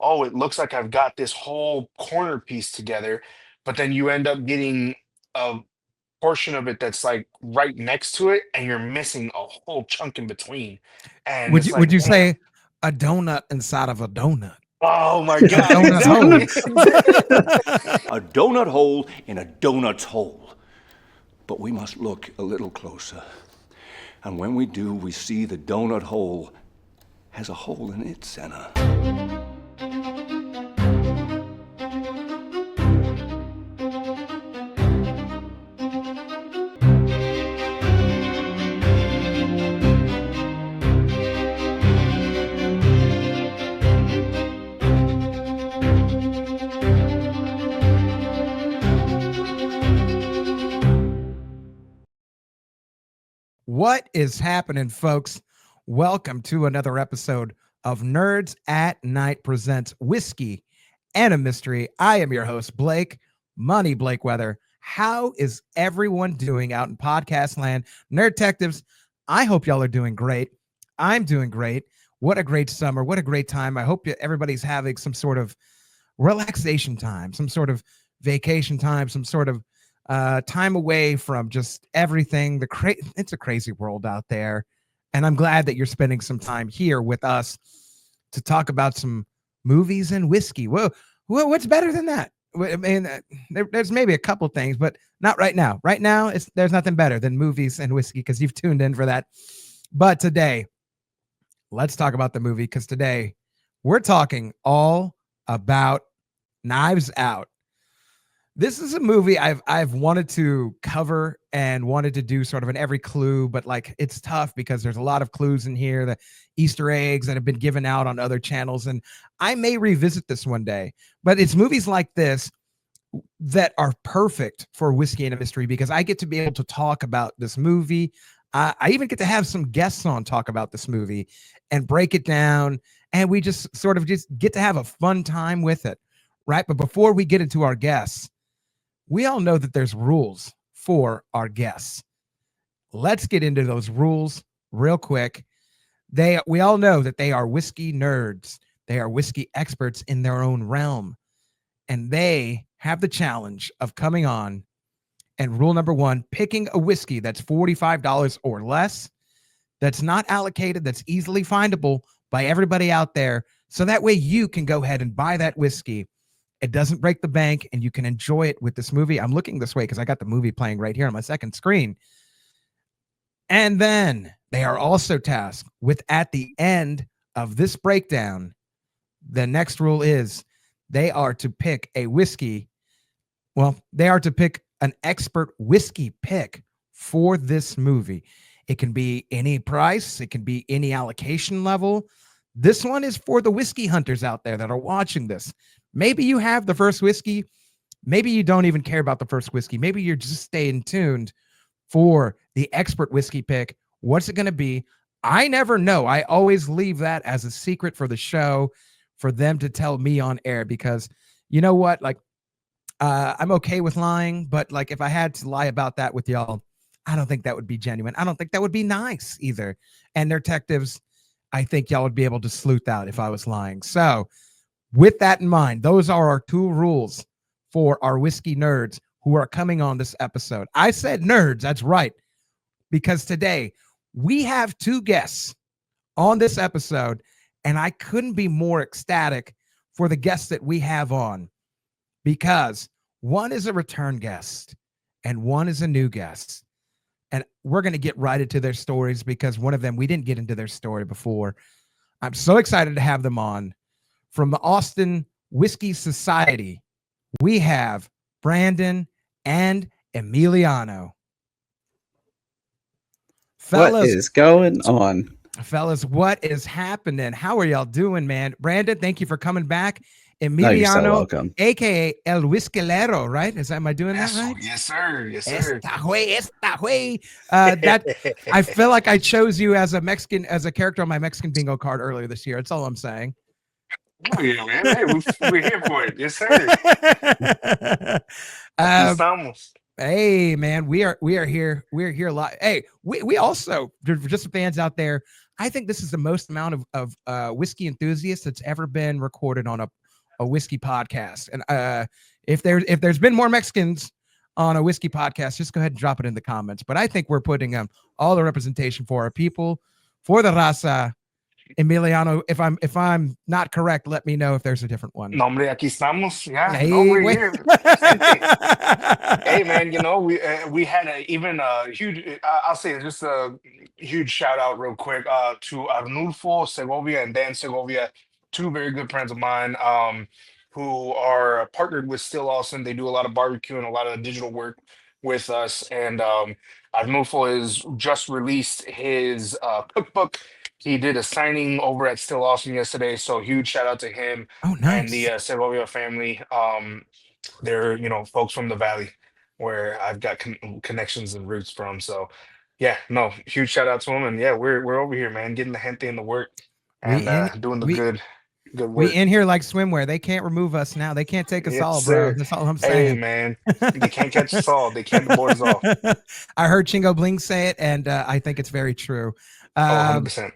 oh, it looks like I've got this whole corner piece together, but then you end up getting a portion of it that's like right next to it, and you're missing a whole chunk in between. And Would it's you would like, you damn. say a donut inside of a donut? Oh my A God, donut hole. exactly. Exactly. A donut hole in a donut's hole. But we must look a little closer. And when we do, we see the donut hole has a hole in its center. What is happening, folks? Welcome to another episode of Nerds at Night presents Whiskey and a Mystery. I am your host, Blake, Money Blake Weather. How is everyone doing out in podcast land? Nerd Detectives, I hope y'all are doing great. I'm doing great. What a great summer. What a great time. I hope everybody's having some sort of relaxation time, some sort of vacation time, some sort of time away from just everything. It's a crazy world out there, and I'm glad that you're spending some time here with us to talk about some movies and whiskey. Whoa, what's better than that? I mean, there's maybe a couple things, but not right now. Right now, there's nothing better than movies and whiskey because you've tuned in for that. But today, let's talk about the movie because today we're talking all about Knives Out. This is a movie I've wanted to cover and wanted to do sort of an every clue, but like it's tough because there's a lot of clues in here, the Easter eggs that have been given out on other channels, and I may revisit this one day. But it's movies like this that are perfect for Whiskey and a Mystery because I get to be able to talk about this movie. I even get to have some guests on talk about this movie and break it down, and we just sort of just get to have a fun time with it, right? But before we get into our guests, we all know that there's rules for our guests. Let's get into those rules real quick. We all know that they are whiskey nerds. They are whiskey experts in their own realm. And they have the challenge of coming on and rule number one, picking a whiskey that's $45 or less, that's not allocated, that's easily findable by everybody out there. So that way you can go ahead and buy that whiskey. It doesn't break the bank, and you can enjoy it with this movie. I'm looking this way because I got the movie playing right here on my second screen. And then they are also tasked with, at the end of this breakdown, the next rule is they are to pick a whiskey. Well, they are to pick an expert whiskey pick for this movie. It can be any price. It can be any allocation level. This one is for the whiskey hunters out there that are watching this. Maybe you have the first whiskey. Maybe you don't even care about the first whiskey. Maybe you're just staying tuned for the expert whiskey pick. What's it going to be? I never know. I always leave that as a secret for the show for them to tell me on air because you know what? Like, I'm okay with lying, but like if I had to lie about that with y'all, I don't think that would be genuine. I don't think that would be nice either. And their detectives, I think y'all would be able to sleuth out if I was lying. So with that in mind, those are our two rules for our whiskey nerds who are coming on this episode. I said nerds, that's right, because today we have two guests on this episode, and I couldn't be more ecstatic for the guests that we have on because one is a return guest and one is a new guest. And we're going to get right into their stories because one of them, we didn't get into their story before. I'm so excited to have them on. From the Austin Whiskey Society, we have Brandon and Emiliano. Fellas, what is going on? Fellas, what is happening? How are y'all doing, man? Brandon, thank you for coming back. Emiliano, no, you're so welcome. A.K.A. El Whiskelero, right? Am I doing that right? Yes, sir. Yes, sir. Esta way. That I feel like I chose you as a Mexican, as a character on my Mexican bingo card earlier this year. That's all I'm saying. Oh yeah, man. Hey, we're here for it. Yes, sir. Estamos. Hey, man, we are here. We're here a lot. Hey, we also, just fans out there, I think this is the most amount of whiskey enthusiasts that's ever been recorded on a whiskey podcast. And if there's been more Mexicans on a whiskey podcast, just go ahead and drop it in the comments. But I think we're putting all the representation for our people, for the raza. Emiliano, if I'm not correct, let me know if there's a different one. No, hombre, aquí estamos. Yeah, Hey, no, we're wait. here. Hey, man, we had a huge. I'll say just a huge shout out real quick to Arnulfo Segovia and Dan Segovia, two very good friends of mine, who are partnered with Still Awesome. They do a lot of barbecue and a lot of digital work with us, and Arnulfo has just released his cookbook. He did a signing over at Still Awesome yesterday, so huge shout out to him Oh, nice. and the Segovia family. They're folks from the valley where I've got connections and roots from. So yeah, no, huge shout out to them. And yeah, we're over here, man, getting the gente in the work and doing the good work. We in here like swimwear. They can't remove us now. They can't take us Yes, all, bro. sir. That's all I'm Hey, saying. man, they can't catch us all. They can't board us all. I heard Chingo Bling say it, and I think it's very true. 100%.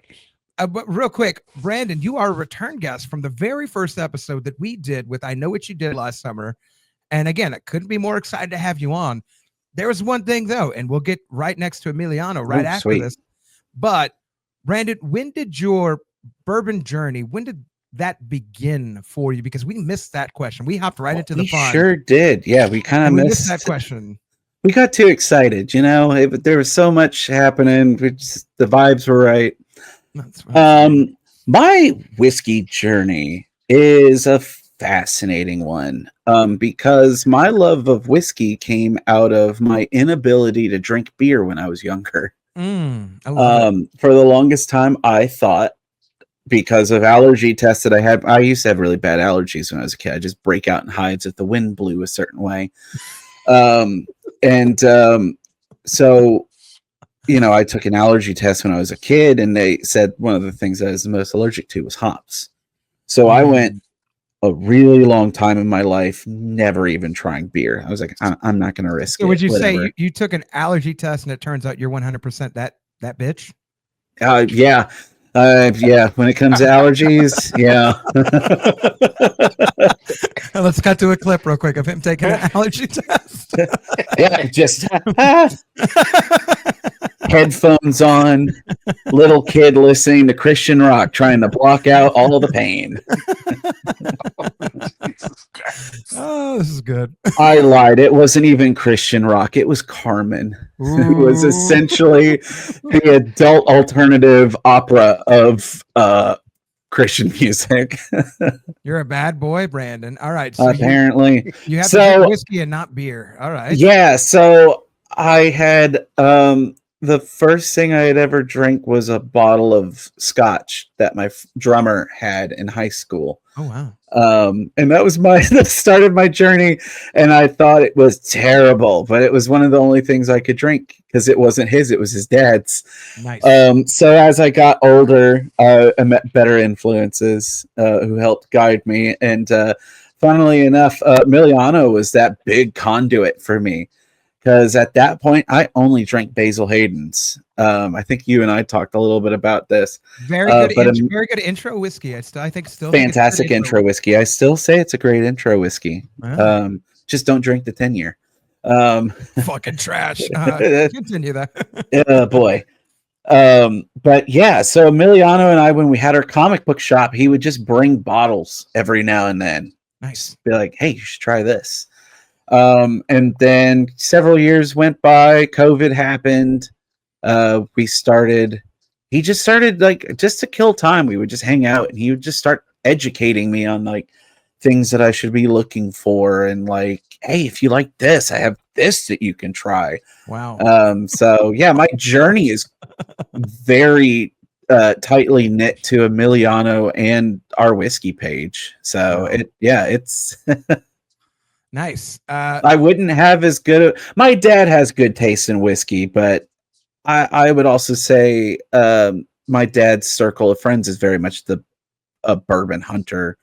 But real quick, Brandon, you are a return guest from the very first episode that we did with I Know What You Did last summer. And again, I couldn't be more excited to have you on. There was one thing, though, and we'll get right next to Emiliano right after this. But, Brandon, when did your bourbon journey, when did that begin for you? Because we missed that question. We hopped right into the fun. We sure did. Yeah, we kind of missed that question. We got too excited, there was so much happening. The vibes were right. My whiskey journey is a fascinating one because my love of whiskey came out of my inability to drink beer when I was younger. For the longest time, I thought, because of allergy tests that I used to have really bad allergies when I was a kid. I just break out in hives if the wind blew a certain way. So I took an allergy test when I was a kid, and they said one of the things I was the most allergic to was hops. So I went a really long time in my life never even trying beer. I was like, I'm not going to risk it. So would you say you took an allergy test and it turns out you're 100% that bitch? Yeah. Yeah, when it comes to allergies, yeah. Let's cut to a clip real quick of him taking an allergy test. Yeah, just headphones on, little kid listening to Christian rock, trying to block out all the pain. Oh, this is good. I lied. It wasn't even Christian rock. It was Carmen. Ooh. It was essentially the adult alternative opera of Christian music. You're a bad boy, Brandon. All right. So apparently. You have to drink whiskey and not beer. All right. Yeah. So I had the first thing I had ever drank was a bottle of scotch that my drummer had in high school. Oh, wow. And that was that started my journey, and I thought it was terrible, but it was one of the only things I could drink because it wasn't his, it was his dad's. Nice. So as I got older, I met better influences who helped guide me. And funnily enough, Emiliano was that big conduit for me. Because at that point, I only drank Basil Hayden's. I think you and I talked a little bit about this. Very good intro whiskey. I think fantastic intro whiskey. I still say it's a great intro whiskey. Wow. Just don't drink the 10-year. Fucking trash. Continue that. Yeah, boy. But yeah, so Emiliano and I, when we had our comic book shop, he would just bring bottles every now and then. Nice. Be like, hey, you should try this. And then several years went by, COVID happened. He just started like, just to kill time. We would just hang out and he would just start educating me on like things that I should be looking for. And like, hey, if you like this, I have this that you can try. Wow. So yeah, my journey is very, tightly knit to Emiliano and our whiskey page. So it's nice. I wouldn't have as good my dad has good taste in whiskey, but I would also say my dad's circle of friends is very much a bourbon hunter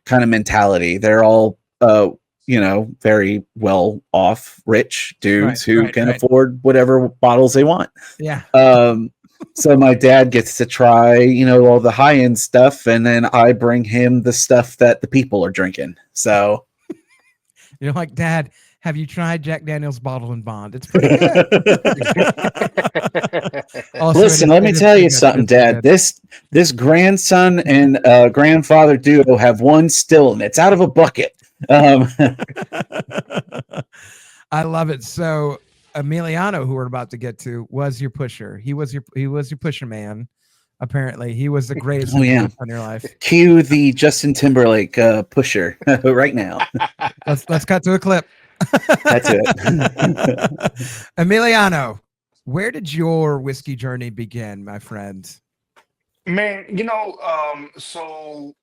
kind of mentality. They're all very well off rich dudes who can afford whatever bottles they want. Yeah. So my dad gets to try, all the high end stuff, and then I bring him the stuff that the people are drinking. So You're like, Dad, have you tried Jack Daniel's Bottle and Bond? It's pretty good. Also, listen, let me it is tell pretty you good. It something, is pretty Dad. good. This grandson and grandfather duo have one still, and it's out of a bucket. I love it. So Emiliano, who we're about to get to, was your pusher. He was your pusher man. Apparently, he was the greatest Oh yeah, influence on your life. cue the Justin Timberlake pusher right now. Let's cut to a clip. That's it. Emiliano, where did your whiskey journey begin, my friend? Man, so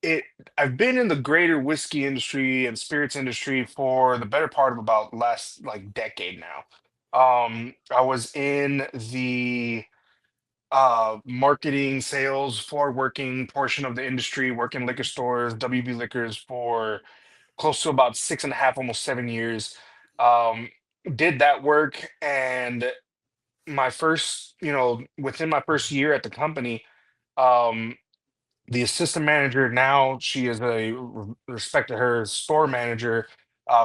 it I've been in the greater whiskey industry and spirits industry for the better part of about last like decade now. I was in the marketing, sales, floor working portion of the industry, working liquor stores, WB Liquors for close to about 6.5, almost 7 years. Um, did that work, and my first, within my first year at the company, um, the assistant manager now, she is respect to her, store manager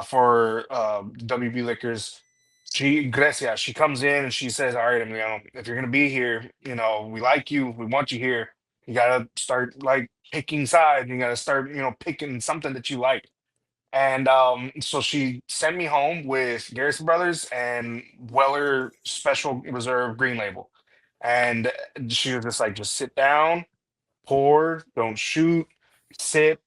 for WB Liquors. She Grecia, she comes in and she says, "All right, Emiliano, if you're gonna be here, we like you, we want you here. You gotta start like picking sides. You gotta start, picking something that you like." And so she sent me home with Garrison Brothers and Weller Special Reserve Green Label. And she was just like, just sit down, pour, don't shoot, sip,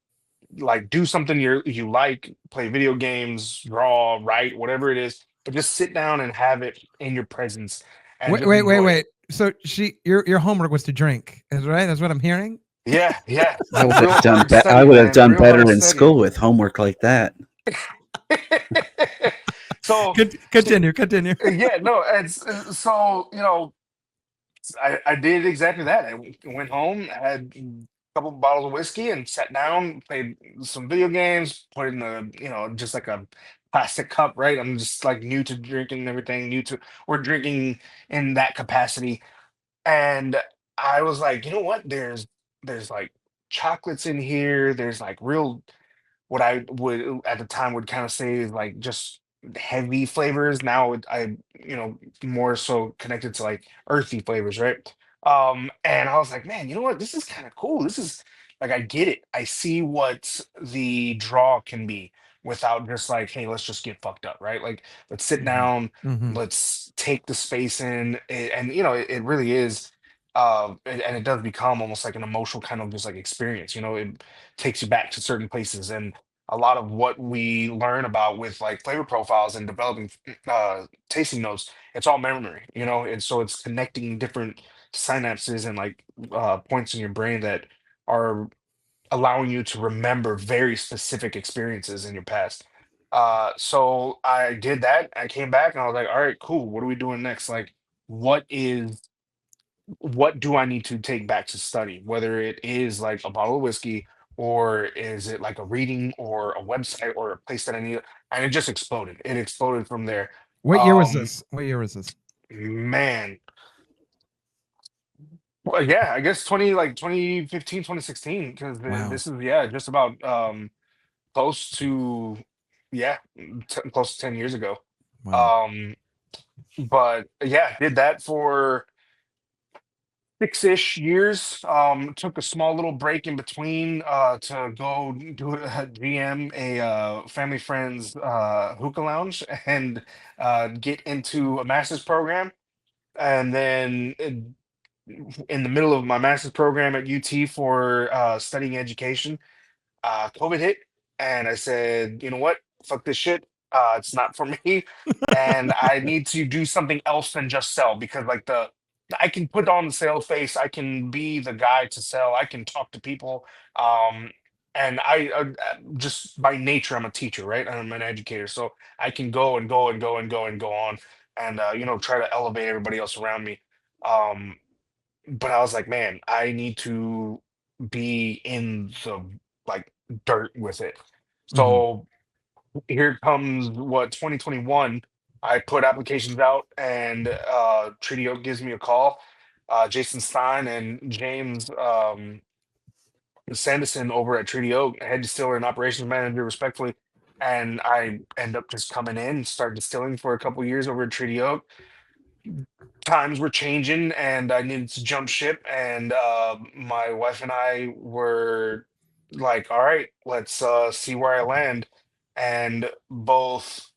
like do something you like, play video games, draw, write, whatever it is, but just sit down and have it in your presence and Wait, just wait, wait, enjoy it. wait. So your homework was to drink, is right? That's what I'm hearing. Yeah, yeah. I would have Real done. hard I study, would have man. done Real hard better in study. school with homework like that. So, so Continue, continue. yeah, no, it's so I did exactly that. I went home, had a couple bottles of whiskey, and sat down, played some video games, put in just like a plastic cup, right? I'm just like new to drinking and everything, new to or drinking in that capacity. And I was like, you know what? There's like chocolates in here. There's like real what I would at the time would kind of say is like just heavy flavors. Now more so connected to like earthy flavors, right? And I was like, man, you know what? This is kind of cool. This is like I get it. I see what the draw can be without just like, hey, let's just get fucked up, right? Like let's sit Hmm. down, Hmm. let's take the space in, and it really is. And it does become almost like an emotional kind of just like experience. It takes you back to certain places, and a lot of what we learn about with like flavor profiles and developing tasting notes, it's all memory, and so it's connecting different synapses and like points in your brain that are allowing you to remember very specific experiences in your past. So I did that. I came back and I was like, all right, cool, what are we doing next? Like, what is what do I need to take back to study? Whether it is like a bottle of whiskey, or is it like a reading or a website or a place that I need? And it just exploded. It exploded from there. What year was Um, this? What year was this? man. Well, yeah, I guess 2015, 2016, because Wow, this is, yeah, just about close to, yeah, close to 10 years ago. wow. Um, but yeah, did that for 6-ish years. Took a small little break in between to go do a GM a family friends hookah lounge and get into a master's program. And then in the middle of my master's program at UT for studying education, COVID hit, and I said, you know what? Fuck this shit. It's not for me, and I need to do something else than just sell because like I can put on the sales face. I can be the guy to sell. I can talk to people. Um, and just by nature, I'm a teacher, right? I'm an educator, so I can go and go and go and go and go on, and try to elevate everybody else around me. Um, but I was like, man, I need to be in the like dirt with it. Hmm. So here comes what 2021. I put applications out, and Treaty Oak gives me a call. Jason Stein and James Sanderson over at Treaty Oak, head distiller and operations manager, respectfully. And I end up just coming in, start distilling for a couple years over at Treaty Oak. Times were changing, and I needed to jump ship. And my wife and I were like, "All right, let's see where I land." And both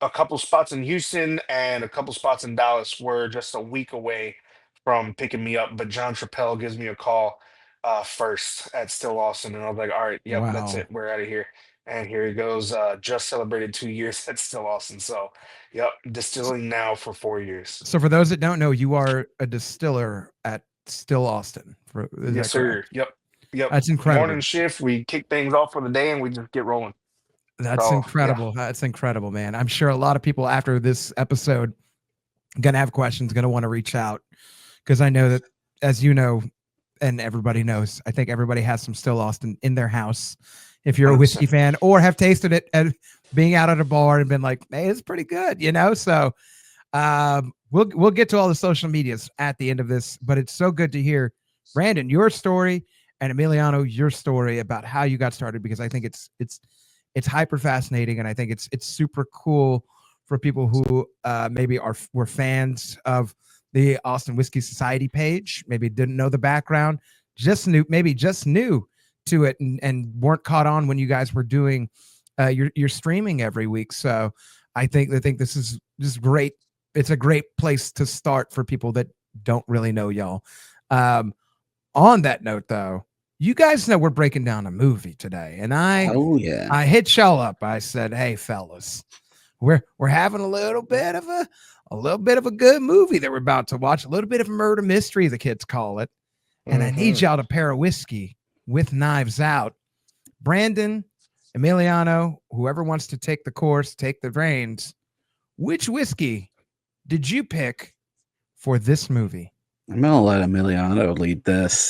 a couple spots in Houston and a couple spots in Dallas were just a week away from picking me up. But John Chappelle gives me a call first at Still Austin, and I was like, "All right, yep, that's Wow. it. We're out of here." And here he goes. Just celebrated 2 years at Still Austin. So, yep, distilling now for 4 years. So for those that don't know, you are a distiller at Still Austin. Is Yes, that sir. correct? Yep, yep. That's Morning incredible. shift. We kick things off for the day, and we just get rolling. That's So, yeah, incredible. That's incredible, man. I'm sure a lot of people after this episode gonna have questions, gonna want to reach out because I know that, as you know, and everybody knows, I think everybody has some Still Austin in their house. If you're a whiskey 100%. fan or have tasted it and being out at a bar and been like, "Hey, it's pretty good," So we'll get to all the social medias at the end of this, but it's so good to hear, Brandon, your story, and Emiliano, your story about how you got started, because I think it's hyper fascinating, and I think it's super cool for people who maybe were fans of the Austin Whiskey Society page, maybe didn't know the background, just knew to it, and weren't caught on when you guys were doing your streaming every week. So I think this is just great. It's a great place to start for people that don't really know y'all. Um, on that note, though, you guys know we're breaking down a movie today, and I Oh yeah. I hit y'all up. I said, "Hey, fellas, we're having a little bit of a good movie that we're about to watch, a little bit of a murder mystery, the kids call it, and I need Hmm. y'all to pair a whiskey with Knives Out." Brandon, Emiliano, whoever wants to take the course, take the reins. Which whiskey did you pick for this movie? I'm gonna let Emiliano lead this.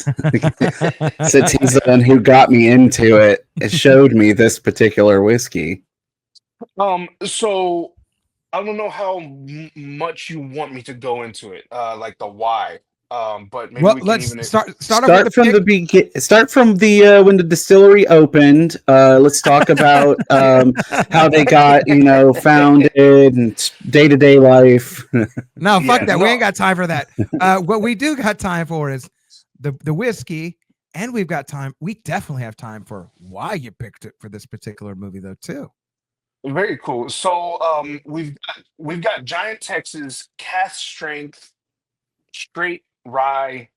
Since he's the one who got me into it, it showed me this particular whiskey. So I don't know how much you want me to go into it, like the why. But maybe Well, we can let's even. start off with the pick. Start from the when the distillery opened. Let's talk about how they got founded and day to day life. No, fuck Yeah, that. We ain't no, got time for that. What we do got time for is the whiskey, and we've got time. We definitely have time for why you picked it for this particular movie, though, too. very cool. So we've got Giant Texas cast strength straight rye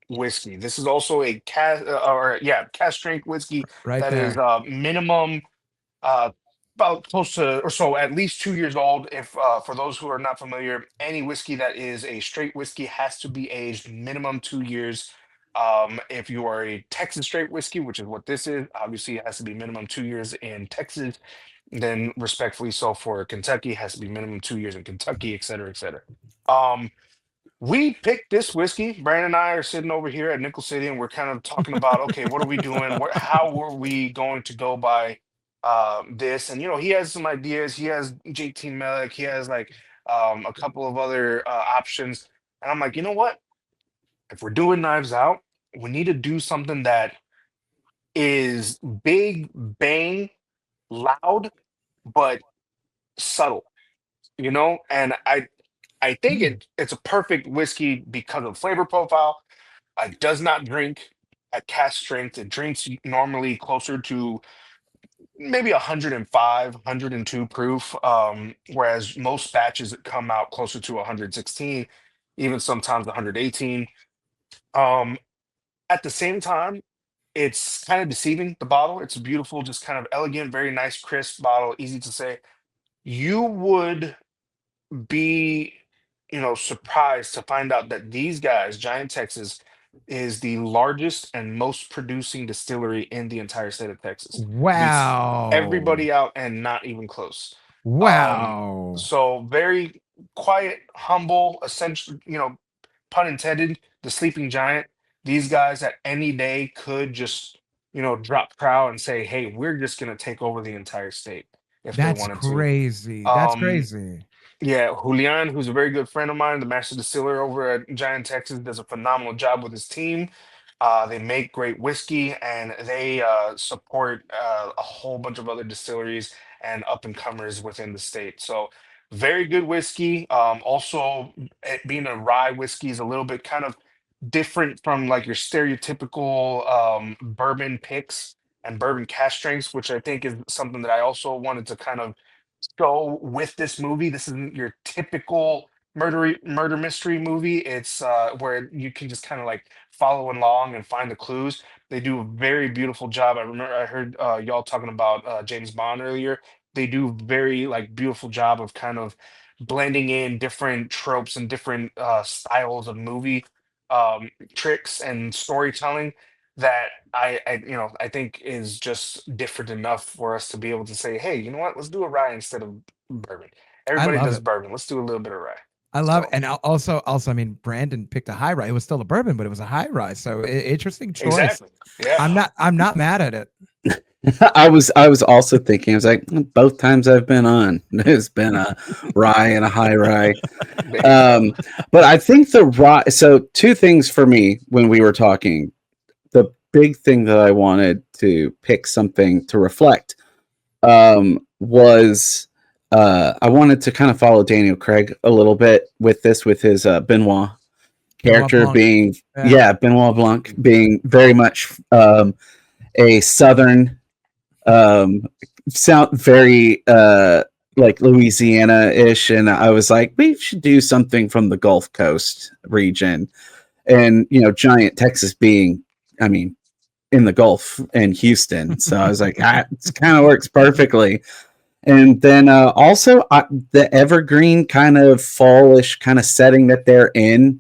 whiskey. This is also a cast or yeah, cast strength whiskey Right that is there. minimum uh, about close to or so at least 2 years old. If for those who are not familiar, any whiskey that is a straight whiskey has to be aged minimum 2 years. If you are a Texas straight whiskey, which is what this is, obviously it has to be minimum 2 years in Texas. Then respectfully so for Kentucky, it has to be minimum 2 years in Kentucky, et cetera, et cetera. Um, we picked this whiskey. Brandon and I are sitting over here at Nickel City, and we're kind of talking about, okay, what are we doing? How are we going to go by this? And he has some ideas. He has JT Melick. He has like a couple of other options. And I'm like, you know what? If we're doing Knives Out, we need to do something that is big, bang, loud, but subtle. And I think Mm. it's a perfect whiskey because of flavor profile. It does not drink at cast strength. It drinks normally closer to maybe 105, 102 proof, whereas most batches that come out closer to 116, even sometimes 118. Um, at the same time, it's kind of deceiving the bottle. It's a beautiful, just kind of elegant, very nice, crisp bottle, easy to say. You would be surprised to find out that these guys, Giant Texas, is the largest and most producing distillery in the entire state of Texas. Beats Wow. everybody out and not even close. um Wow. so very quiet, humble, essentially, pun intended, the sleeping giant. These guys at any day could just drop prow and say, hey, we're just going to take over the entire state. if they That's wanted to. crazy. That's Um, crazy. yeah, Julian, who's a very good friend of mine, the master distiller over at Giant Texas, does a phenomenal job with his team. They make great whiskey, and they support a whole bunch of other distilleries and up and comers within the state. So, very good whiskey. Also, it being a rye whiskey is a little bit kind of different from like your stereotypical bourbon picks and bourbon cask strengths, which I think is something that I also wanted to kind of go with this movie. This isn't your typical murder mystery movie. It's where you can just kind of like follow along and find the clues. They do a very beautiful job. I heard y'all talking about James Bond earlier. They do very like beautiful job of kind of blending in different tropes and different styles of movie tricks and storytelling that I think is just different enough for us to be able to say, hey, you know what? Let's do a rye instead of bourbon. I Everybody love does it. bourbon. Let's do a little bit of rye. I love it. So And also, I mean, Brandon picked a high rise. It was still a bourbon, but it was a high rise. So interesting choice. exactly. Yeah. I'm not mad at it. I was also thinking, I was like, both times I've been on, there's been a rye and a high rye. There you go. But I think the rye, so two things for me when we were talking. The big thing that I wanted to pick something to reflect was I wanted to kind of follow Daniel Craig a little bit with this, with his Benoit character Blanc. being, Yeah. Benoit Blanc being very much a Southern, sound very like Louisiana-ish, and I was like, we should do something from the Gulf Coast region, and Giant Texas being, I mean, in the Gulf and Houston, so I was like, it kind of works perfectly. And then also the evergreen kind of fallish kind of setting that they're in,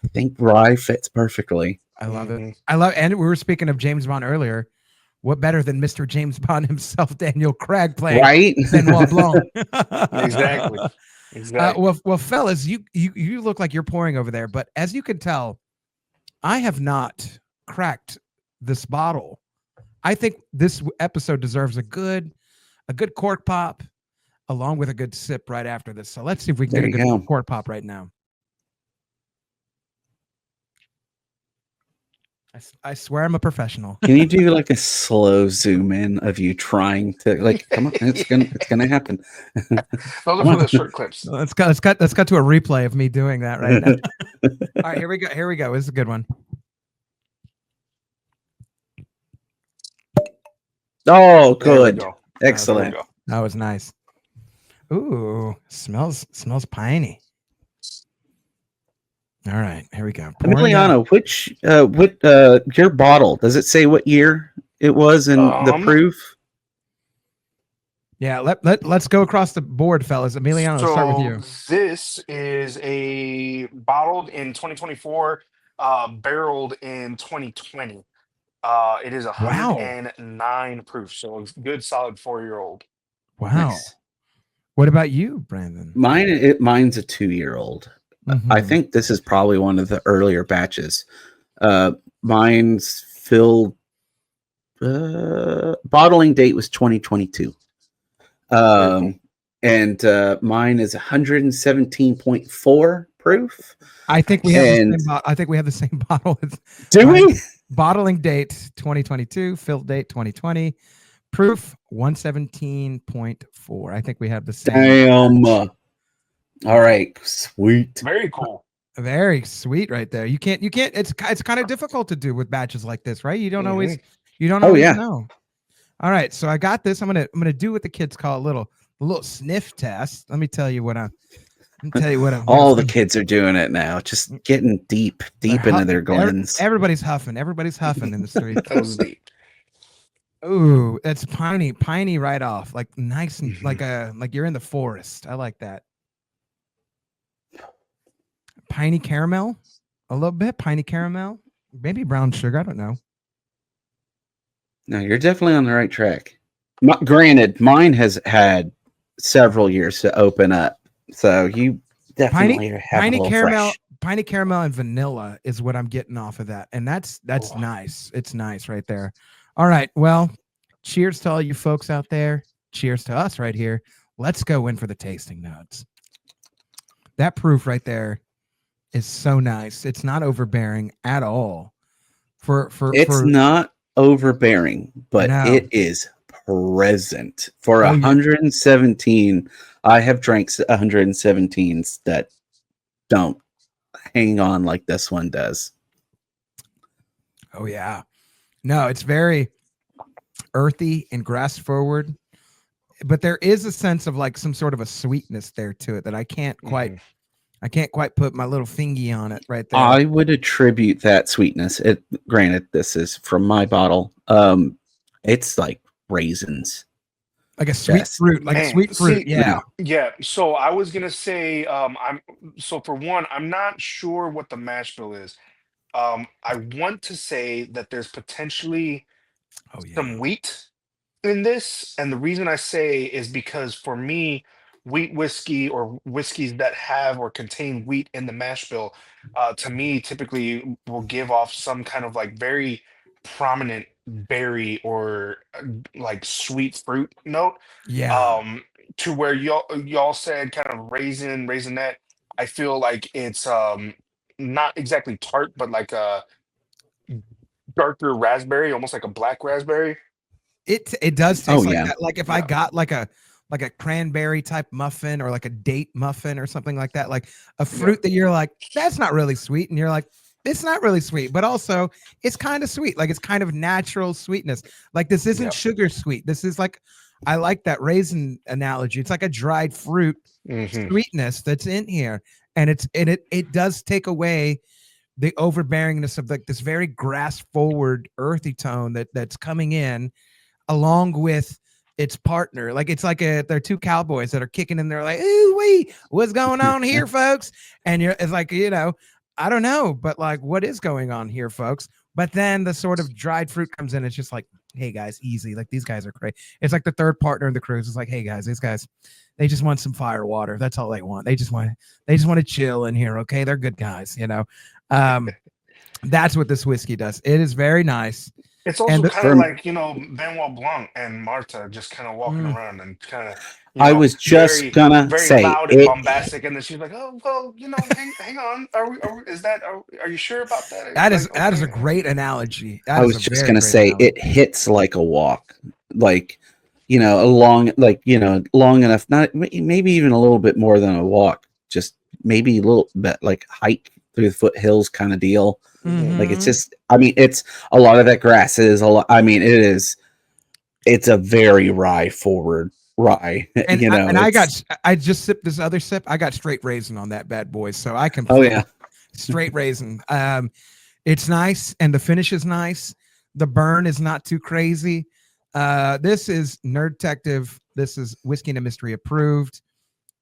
I think rye fits perfectly. I love it. Mhm. And we were speaking of James Bond earlier. What better than Mr. James Bond himself, Daniel Craig, playing Right? Benoit Blanc? Exactly. Exactly. Well, fellas, you look like you're pouring over there, but as you can tell, I have not cracked this bottle. I think this episode deserves a good cork pop along with a good sip right after this. So let's see if we can There get a you good go. cork pop right now. I swear I'm a professional. Can you do like a slow zoom in of you trying to, like, come on, it's gonna happen. Those are Come for on. the short clips. Let's cut to a replay of me doing that right now. All right, here we go. This is a good one. Oh, There we good. go. Excellent. There we go. That was nice. Ooh, smells piney. All right, here we go. Pouring down. Emiliano, what your bottle, does it say what year it was and the proof? Yeah, let's go across the board, fellas. Emiliano, let's start with you. This is a bottled in 2024, barreled in 2020. It is Wow. 109 proof, so a good solid 4-year-old. Wow. Nice. What about you, Brandon? Mine's a 2-year-old. I Mhm. think this is probably one of the earlier batches. Mine's filled. Bottling date was 2022. Cool. And mine is 117.4 proof. I think we have the same bottle. Do we? Bottling date 2022, fill date 2020, proof 117.4. I think we have the same. Damn. All right, sweet. Very cool. Very sweet right there. You can't it's kind of difficult to do with batches like this, right? You don't always know. All right, so I got this. I'm gonna do what the kids call a little sniff test. Let me tell you what I'm All the kids are doing it now, just getting deep into their glands. Everybody's huffing in the street. That was deep. Ooh, that's piney right off, like nice and Mhm. like you're in the forest. I like that. Piney caramel, a little bit piney caramel, maybe brown sugar. I don't know. No, you're definitely on the right track. Granted, mine has had several years to open up, so you definitely have a little fresh. Piney caramel and vanilla is what I'm getting off of that, and that's nice. It's nice right there. All right, well, cheers to all you folks out there. cheers to us right here. Let's go in for the tasting notes. That proof right there is so nice. It's not overbearing at all. It's For not overbearing, but no. it is present. For Oh, you're 117, I have drank 117s that don't hang on like this one does. oh yeah. No, it's very earthy and grass forward, but there is a sense of like some sort of a sweetness there to it that Mhm. I can't quite put my little fingy on it right there. I would attribute that sweetness. It granted this is from my bottle. It's like raisins. Like a sweet Just fruit, like a Man, sweet fruit. see, Yeah. yeah. So I was gonna say, I'm so for one, I'm not sure what the mash bill is. I want to say that there's potentially Oh yeah. some wheat in this, and the reason I say is because for me, wheat whiskey or whiskeys that have or contain wheat in the mash bill, to me typically will give off some kind of like very prominent berry or like sweet fruit note. Yeah. Um, to where y'all said kind of raisinette. I feel like it's not exactly tart, but like a darker raspberry, almost like a black raspberry. It does oh taste like yeah. that. Like if I Yeah. got like a cranberry type muffin or like a date muffin or something like that, like a Yeah. fruit that you're like, that's not really sweet. And you're like, it's not really sweet, but also it's kind of sweet. Like it's kind of natural sweetness. Like this isn't Yep. sugar sweet. This is like, I like that raisin analogy. It's like a dried fruit Hmm. sweetness that's in here. And it does take away the overbearingness of like this very grass forward earthy tone that's coming in along with its partner. Like it's like they're two cowboys that are kicking in there like, ooh wee, what's going on here, folks? And it's like, I don't know, but like what is going on here, folks? But then the sort of dried fruit comes in. It's just like, hey guys, easy. Like these guys are crazy. It's like the third partner in the cruise. It's like, hey guys, these guys, they just want some fire water. That's all they want. They just want to chill in here. Okay. They're good guys. Um, that's what this whiskey does. It is very nice. It's And also the, kind of For like, Benoit Blanc and Marta just kind of walking mm, around and kind of, I was just very, gonna very say loud and it. bombastic. And then she's like, oh, well, hang on. Are you sure about that? Like, that is a okay. great analogy. That I is was a just very gonna great say analogy. it hits like a walk, like a long, long enough, not maybe even a little bit more than a walk, just maybe a little bit like hike through the foothills kind of deal. Hmm. Like it's Mm-hmm. just, I mean, it's a lot of that grass is a lot. I mean, it is. It's a very rye forward rye. It's I just sipped this other sip. I got straight raisin on that bad boy, so I oh completely yeah, straight raisin. It's nice and the finish is nice. The burn is not too crazy. This is Nerd Detective. This is Whiskey and a Mystery approved,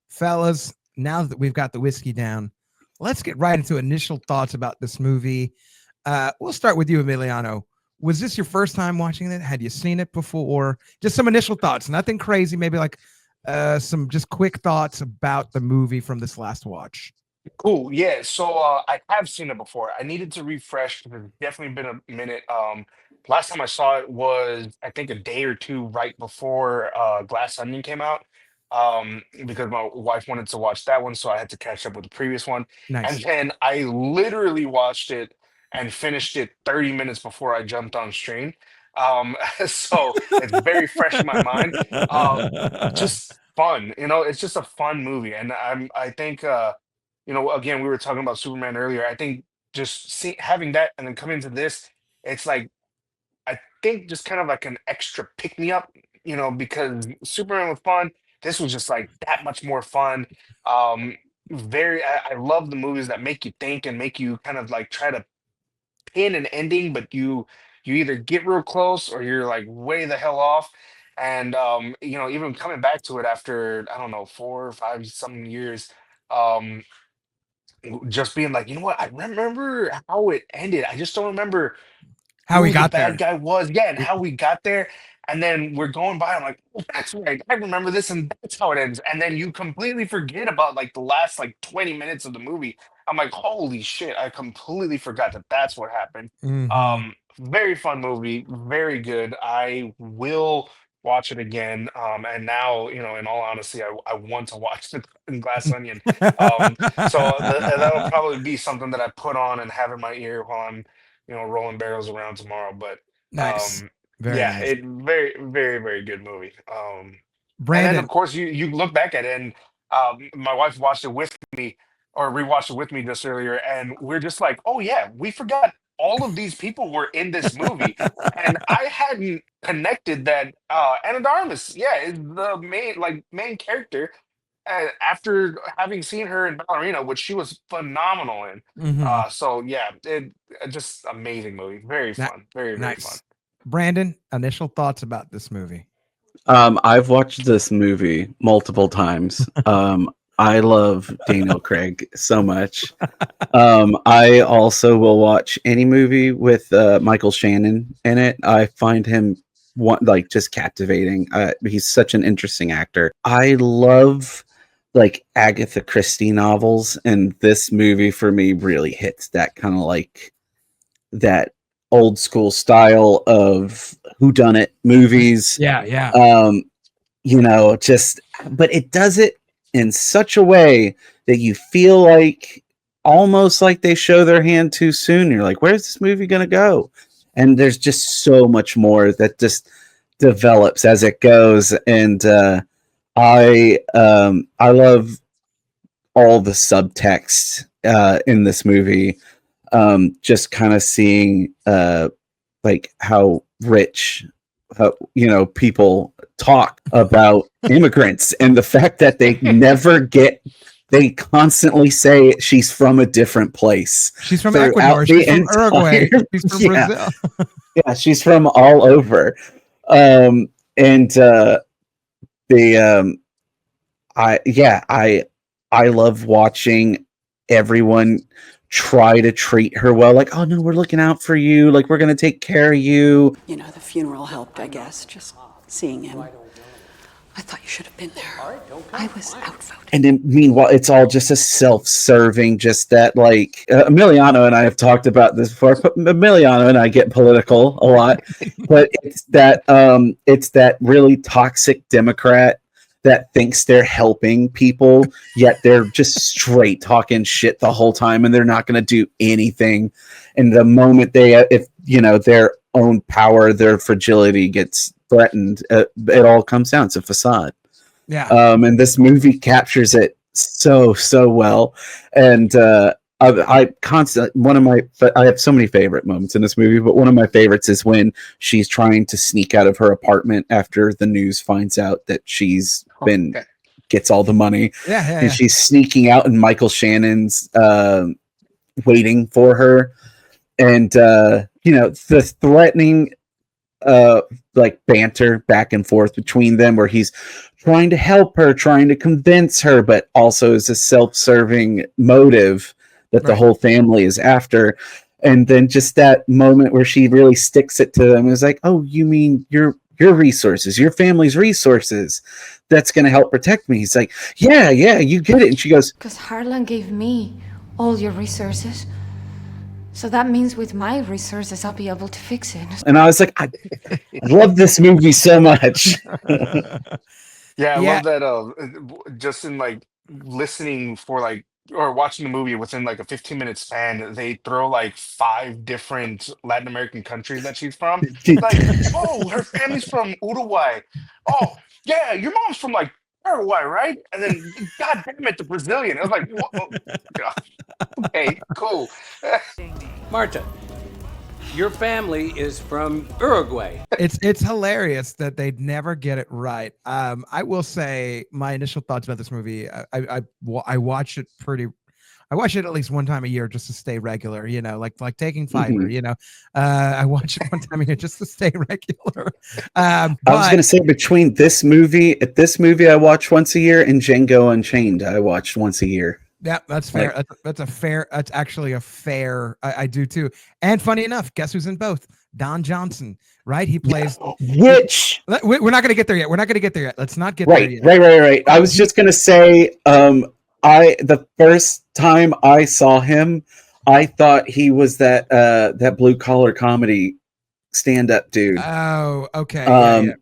fellas. Now that we've got the whiskey down, let's get right into initial thoughts about this movie. We'll start with you, Emiliano. Was this your first time watching it? Had you seen it before? Just some initial thoughts, nothing crazy, maybe like some just quick thoughts about the movie from this last watch. Cool. Yeah. So I have seen it before. I needed to refresh because it's definitely been a minute. Last time I saw it was I think a day or two right before Glass Onion came out. Because my wife wanted to watch that one, so I had to catch up with the previous one. And Nice. then I literally watched it and finished it 30 minutes before I jumped on stream. So it's very fresh in my mind. Just fun, it's just a fun movie. And I think again, we were talking about Superman earlier. I think just having that and then coming to this, it's like I think just kind of like an extra pick me up, because Superman was fun. This was just like that much more fun. Um, I love the movies that make you think and make you kind of like try to pin an ending, but you either get real close or you're like way the hell off. And even coming back to it after I don't know 4 or 5 some years. Um, just being like, you know what? I remember how it ended. I just don't remember How we who the got bad there. guy was. Yeah, and how we got there. And then we're going by. I'm like, oh, that's right. I remember this, and that's how it ends. And then you completely forget about like the last like 20 minutes of the movie. I'm like, holy shit! I completely forgot that that's what happened. Mm-hmm. Very fun movie, very good. I will. watch it again. And now, in all honesty, I want to watch it in Glass Onion. So that'll probably be something that I put on and have in my ear while I'm, rolling barrels around tomorrow. But Nice. Very yeah, nice. it very, very, very good movie. And then of Brandon. course you look back at it, and my wife watched it with me, or rewatched it with me just earlier, and we're just like, oh yeah, we forgot all of these people were in this movie, and I hadn't connected that Anna de Armas, yeah, is the main character. After having seen her in Ballerina, which she was phenomenal in. Mhm. So yeah, just amazing movie, very Ni- fun, very, very fun. nice. Brandon, initial thoughts about this movie? I've watched this movie multiple times. I love Daniel Craig so much. I also will watch any movie with Michael Shannon in it. I find him just captivating. He's such an interesting actor. I love like Agatha Christie novels, and this movie for me really hits that kind of like that old school style of whodunit movies. Yeah. Just but it does it in such a way that you feel like almost like they show their hand too soon. You're like, where's this movie gonna go? And there's just so much more that just develops as it goes. And I love all the subtext in this movie. Just kind of seeing like how rich people talk about immigrants, and the fact that they constantly say she's from a different place. She's from throughout Ecuador. the She's from Uruguay. entire- She's from yeah, Brazil. yeah, she's from all over. And the I love watching everyone try to treat her well, like, oh no, we're looking out for you, like we're gonna take care of you. You know, the funeral helped, I guess, just seeing him. I thought you should have been there. I was outvoted. And then meanwhile, it's all just a self-serving, just that like Emiliano and I have talked about this before, but Emiliano and I get political a lot, but it's that really toxic Democrat that thinks they're helping people, yet they're just straight talking shit the whole time, and they're not going to do anything. And the moment if their own power, their fragility gets threatened, it all comes down to facade. Yeah. And this movie captures it so well. And I have so many favorite moments in this movie, but one of my favorites is when she's trying to sneak out of her apartment after the news finds out that gets all the money. Yeah. She's sneaking out, and Michael Shannon's waiting for her. And the threatening like banter back and forth between them, where he's trying to help her, trying to convince her, but also is a self-serving motive that the whole family is after. And then just that moment where she really sticks it to them is like, oh, you mean your resources, your family's resources, that's going to help protect me. He's like, yeah, you get it. And she goes, because Harlan gave me all your resources. So that means with my resources, I'll be able to fix it. and I was like, I love this movie so much. Yeah, I love that. Just in like listening for like or watching the movie within like a 15-minute span, they throw like 5 different Latin American countries that she's from. Like, oh, her family's from Uruguay. Oh, yeah, your mom's from like Paraguay, right? And then, God damn it, the Brazilian. I was like, whoa, God. Okay, cool. Marta, your family is from Uruguay. It's hilarious that they'd never get it right. I will say my initial thoughts about this movie. I watch it I watch it at least one time a year just to stay regular. Like taking fiber. I watch it one time a year just to stay regular. I was going to say between this movie I watch once a year, and Django Unchained I watched once a year. Yeah, that's fair. That's actually a fair. I do too. And funny enough, guess who's in both? Don Johnson, right? He plays. Which we're not going to get there yet. Let's not get there yet. Right. I was just going to say, the first time I saw him, I thought he was that blue collar comedy stand up dude. Oh, okay.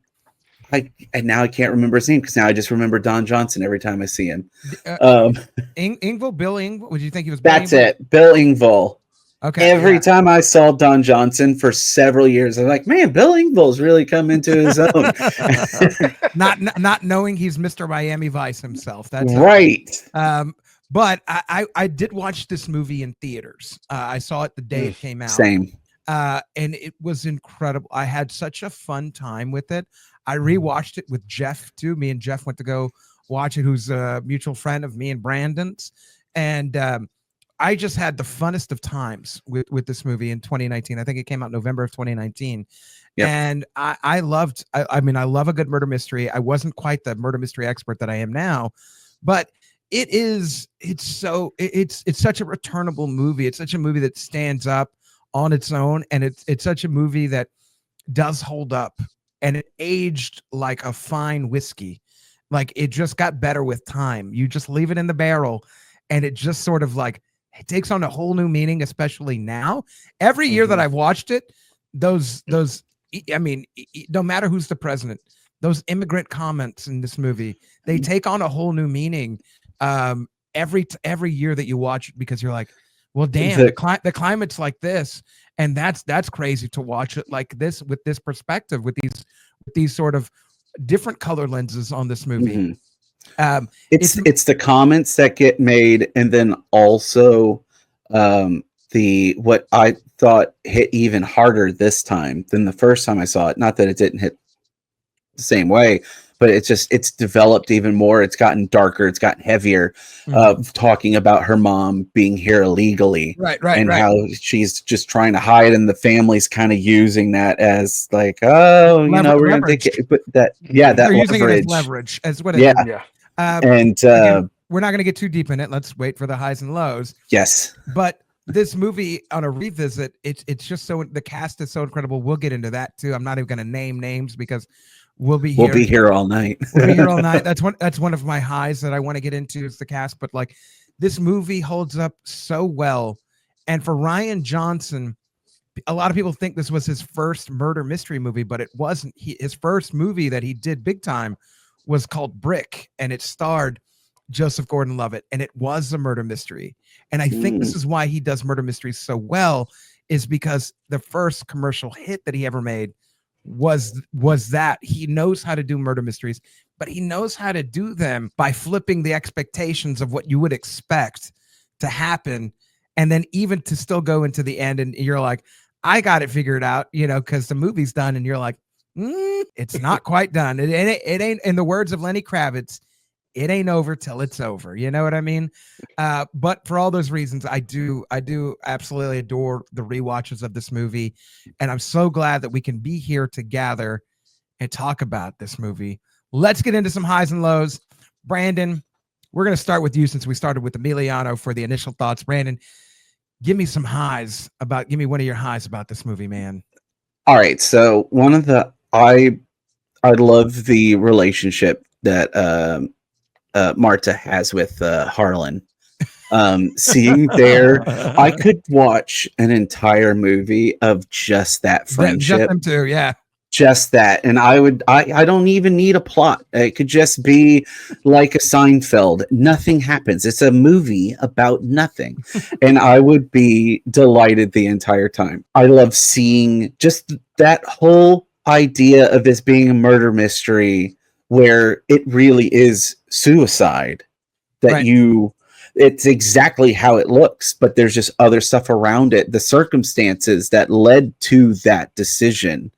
And now I can't remember his name because now I just remember Don Johnson every time I see him. Ingville, Bill Ingville. Would you think he was? That's Bill Ingville? it, Bill Ingville. Okay. Every time I saw Don Johnson for several years, I'm like, man, Bill Ingville's really come into his own. not knowing he's Mr. Miami Vice himself. That's right. But I did watch this movie in theaters. I saw it the day it came out. Same. And it was incredible. I had such a fun time with it. I rewatched it with Jeff too. Me and Jeff went to go watch it, who's a mutual friend of me and Brandon's. And I just had the funnest of times with this movie in 2019. I think it came out November of 2019. Yep. And I love a good murder mystery. I wasn't quite the murder mystery expert that I am now, but it's such a returnable movie. It's such a movie that stands up on its own, and it's such a movie that does hold up, and it aged like a fine whiskey. Like, it just got better with time. You just leave it in the barrel, and it just sort of like, it takes on a whole new meaning, especially now. Every year that I've watched it, those no matter who's the president, those immigrant comments in this movie, they take on a whole new meaning every year that you watch it, because you're like, well, damn, the climate's like this, and that's crazy to watch it like this, with this perspective, with these sort of different color lenses on this movie. It's the comments that get made, and then also what I thought hit even harder this time than the first time I saw it. Not that it didn't hit the same way, but it's developed even more. It's gotten darker. It's gotten heavier. Talking about her mom being here illegally, right, and how she's just trying to hide, and the family's kind of using that as like, oh, we're going to take it. But that they're using it as leverage, as what it is. Yeah. And again, we're not going to get too deep in it. Let's wait for the highs and lows. Yes. But this movie on a revisit, it's just so, the cast is so incredible. We'll get into that too. I'm not even going to name names because we'll be here all night. We'll be here all night. That's one of my highs that I want to get into, is the cast. But like, this movie holds up so well. And for Rian Johnson, a lot of people think this was his first murder mystery movie, but it wasn't. His first movie that he did big time was called Brick, and it starred Joseph Gordon-Levitt, and it was a murder mystery. And I think this is why he does murder mysteries so well, is because the first commercial hit that he ever made was that. He knows how to do murder mysteries, but he knows how to do them by flipping the expectations of what you would expect to happen, and then even to still go into the end, and you're like, I got it figured out, because the movie's done, and you're like, it's not quite done. It ain't, in the words of Lenny Kravitz, it ain't over till it's over. You know what I mean? But for all those reasons, I do absolutely adore the rewatches of this movie. And I'm so glad that we can be here together and talk about this movie. Let's get into some highs and lows. Brandon, we're going to start with you, since we started with Emiliano for the initial thoughts. Brandon, give me one of your highs about this movie, man. All right. So I love the relationship that Marta has with Harlan. Seeing I could watch an entire movie of just that friendship. Just them two, yeah. Just that. And I don't even need a plot. It could just be like a Seinfeld. Nothing happens. It's a movie about nothing. And I would be delighted the entire time. I love seeing just that whole idea of this being a murder mystery where it really is suicide, that it's exactly how it looks, but there's just other stuff around it, the circumstances that led to that decision.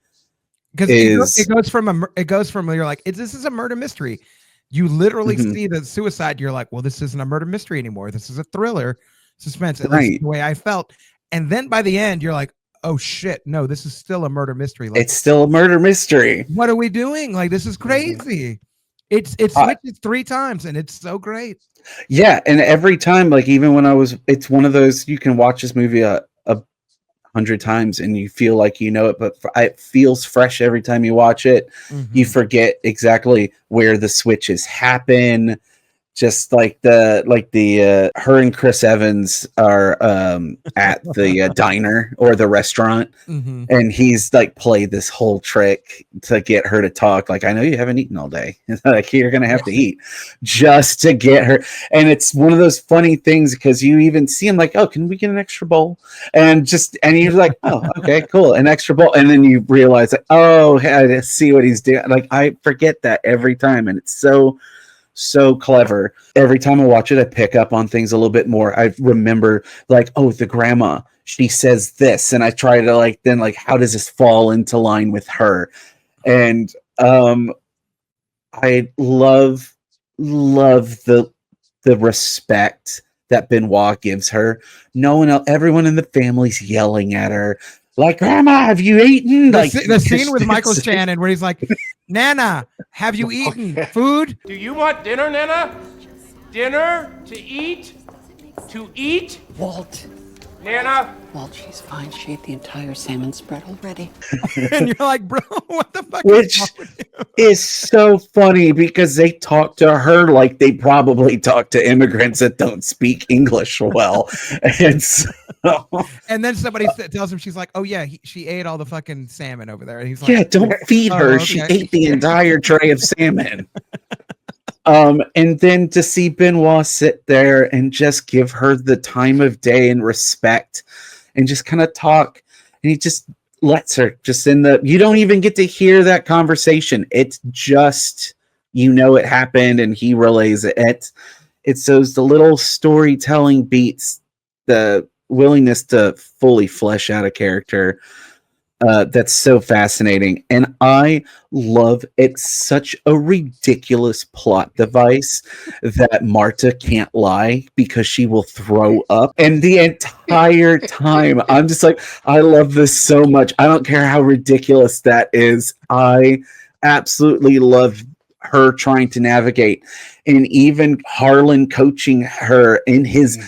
Because it goes from you're like, this is a murder mystery. You literally see the suicide, you're like, well, this isn't a murder mystery anymore, this is a thriller suspense, at least the way I felt. And then by the end, you're like, oh shit, no, this is still a murder mystery. Like, it's still a murder mystery. What are we doing? Like, this is crazy. It's switched 3 times, and it's so great. Yeah, and every time, like, even when it's one of those, you can watch this movie a 100 times and you feel like you know it, but it feels fresh every time you watch it. You forget exactly where the switches happen. just like the her and Chris Evans are at the diner or the restaurant, Mhm. and he's like played this whole trick to get her to talk. Like, I know you haven't eaten all day. Like, you're gonna have to eat just to get her. And it's one of those funny things because you even see him like, oh, can we get an extra bowl? And you're like, oh, okay, cool, an extra bowl. And then you realize like, oh, I see what he's doing. Like, I forget that every time, and it's so clever. Every time I watch it, I pick up on things a little bit more. I remember like, oh, the grandma, she says this, and I try to like then like, how does this fall into line with her? And I love the respect that Benoit gives her. No one else, everyone in the family's yelling at her, like, "Grandma, have you eaten?" The, Like the scene with Michael Shannon where he's like, Nana, have you eaten food? Do you want dinner, Nana? Dinner? To eat? To eat? Walt. Nana? Walt, she's fine. She ate the entire salmon spread already. And you're like, bro, what the fuck which is wrong with you? is so funny because they talk to her like they probably talk to immigrants that don't speak English well. And so, And then somebody tells him, she's like, oh yeah, she ate all the fucking salmon over there. And he's like, yeah, don't feed oh, her. okay. She ate the entire tray of salmon. And then to see Benoit sit there and just give her the time of day and respect and just kind of talk, and he just lets her just you don't even get to hear that conversation. It's just, it happened and he relays it. It's the little storytelling beats, the willingness to fully flesh out a character. That's so fascinating. And I love it's such a ridiculous plot device that Marta can't lie because she will throw up. And the entire time, I'm just like, I love this so much. I don't care how ridiculous that is. I absolutely love her trying to navigate, and even Harlan coaching her in his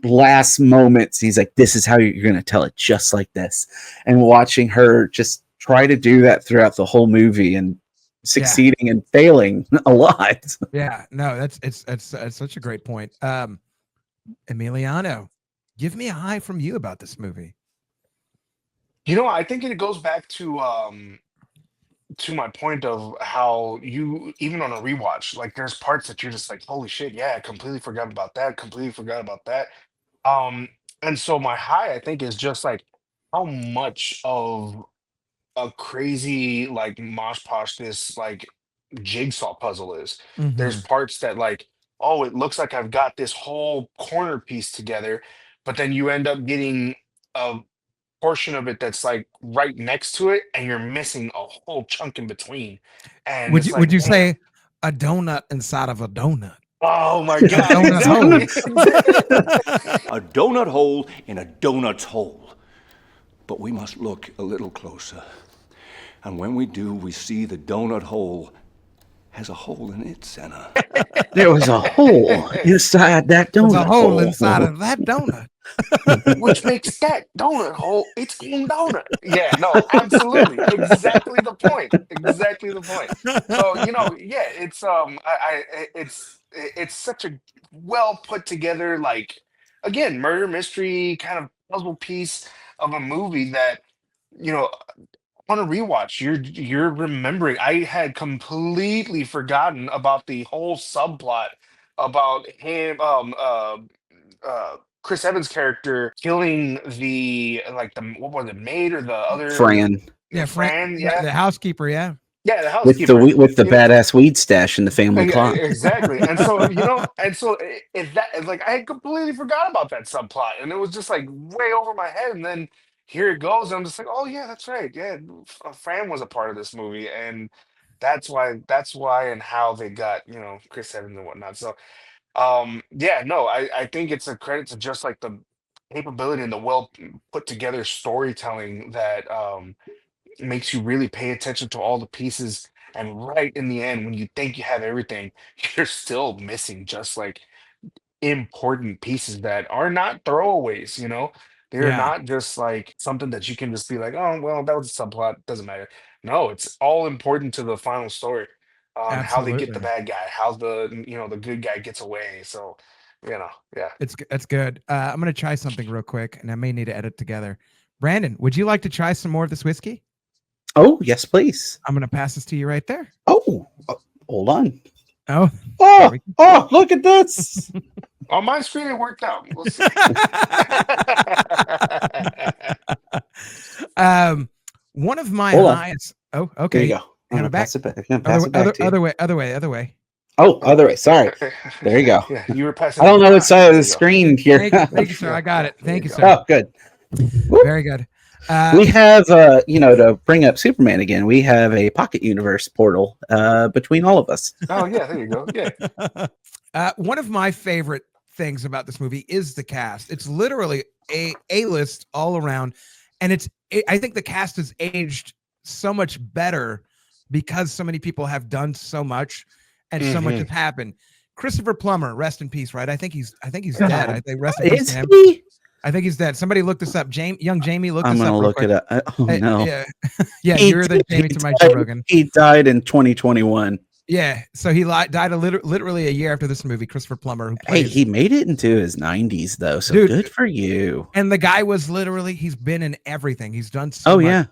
last moments. He's like, this is how you're going to tell it, just like this. And watching her just try to do that throughout the whole movie and succeeding and failing a lot. Yeah, no, it's such a great point. Emiliano, give me a high from you about this movie. I think it goes back to my point of how you, even on a rewatch, like there's parts that you're just like, holy shit, yeah, I completely forgot about that, completely forgot about that. Um, and so my high, I think, is just like how much of a crazy like mosh posh this like jigsaw puzzle is. There's Mhm. parts that like, oh, it looks like I've got this whole corner piece together, but then you end up getting a portion of it that's like right next to it, and you're missing a whole chunk in between. And Would it's you like, would you damn. say a donut inside of a donut? Oh my A God, donut hole. exactly. Exactly. A donut hole in a donut's hole. But we must look a little closer. And when we do, we see the donut hole has a hole in its center. There was a hole inside that There's a donut hole inside of that donut. Which makes that donut hole its own donut. Yeah, no, absolutely. Exactly the point. Exactly the point. So, yeah, it's it's such a well put together, like, again, murder mystery kind of puzzle piece of a movie that, you know, on a rewatch, you're remembering. I had completely forgotten about the whole subplot about him, Chris Evans' character killing the like the what was it, maid or the other Fran Yeah, Fran, yeah, yeah, the housekeeper, yeah. yeah, the with housekeeper. the badass weed stash in the family Yeah, clock. exactly. And so, if that it's like I had completely forgot about that subplot, and it was just like way over my head. And then here it goes. And I'm just like, oh yeah, that's right. Yeah, Fran was a part of this movie, and that's why and how they got Chris Evans and whatnot. So, yeah, no, I think it's a credit to just like the capability and the well put together storytelling that makes you really pay attention to all the pieces. And right in the end, when you think you have everything, you're still missing just like important pieces that are not throwaways, They're Yeah. not just like something that you can just be like, oh, well, that was a subplot, doesn't matter. No, it's all important to the final story. on how they get the Absolutely. bad guy, how the good guy gets away. So, yeah. It's good. I'm gonna try something real quick, and I may need to edit together. Brandon, would you like to try some more of this whiskey? Oh, yes, please. I'm gonna pass this to you right there. Hold on. Oh, Look at this. On my screen, it worked out. We'll see. One of my Hold on. highest. Oh, Here okay. you go. I'm Hand gonna it back. pass it back. I'm gonna pass it back to you. Other way. Oh, other way. Sorry. There you go. Yeah, you were passing. I don't know which side of There the you go. screen here. Thank you, sir. I got it. Thank you, sir. Oh, good. Whoop. Very good. We have, to bring up Superman again, we have a pocket universe portal between all of us. Oh yeah, there you go. Yeah. One of my favorite things about this movie is the cast. It's literally a list all around, and I think the cast has aged so much better because so many people have done so much, and so much has happened. Christopher Plummer, rest in peace. Right? I think he's dead. I think rest in peace to him. He? I think he's dead. Somebody look this up. Young Jamie, look this up. I'm gonna look it up. Oh no! Yeah, you're the Jamie to my Joe Rogan. He died in 2021. Yeah, so he died literally a year after this movie. Christopher Plummer, who plays, he made it into his 90s though, so Dude, good for you. And the guy was he's been in everything. He's done so much. Yeah.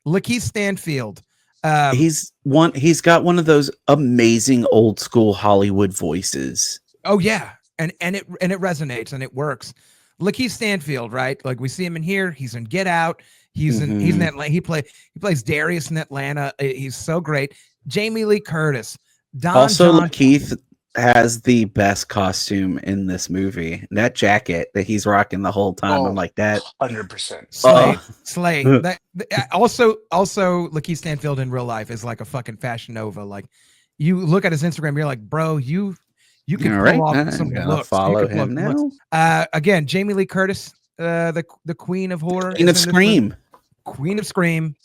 Lakeith Stanfield. He's got one of those amazing old school Hollywood voices. Oh yeah, and it resonates and it works. Lakeith Stanfield, right? Like we see him in here. He's in Get Out. He's in Atlanta. He plays Darius in Atlanta. He's so great. Jamie Lee Curtis. Lakeith has the best costume in this movie. That jacket that he's rocking the whole time. I'm like that. 100%. Slay. Also Lakeith Stanfield in real life is like a fucking fashion nova. Like you look at his Instagram, you're like, bro, you can pull off some looks. Follow him now. Again, Jamie Lee Curtis, the queen of horror, Queen of Scream. Queen of Scream.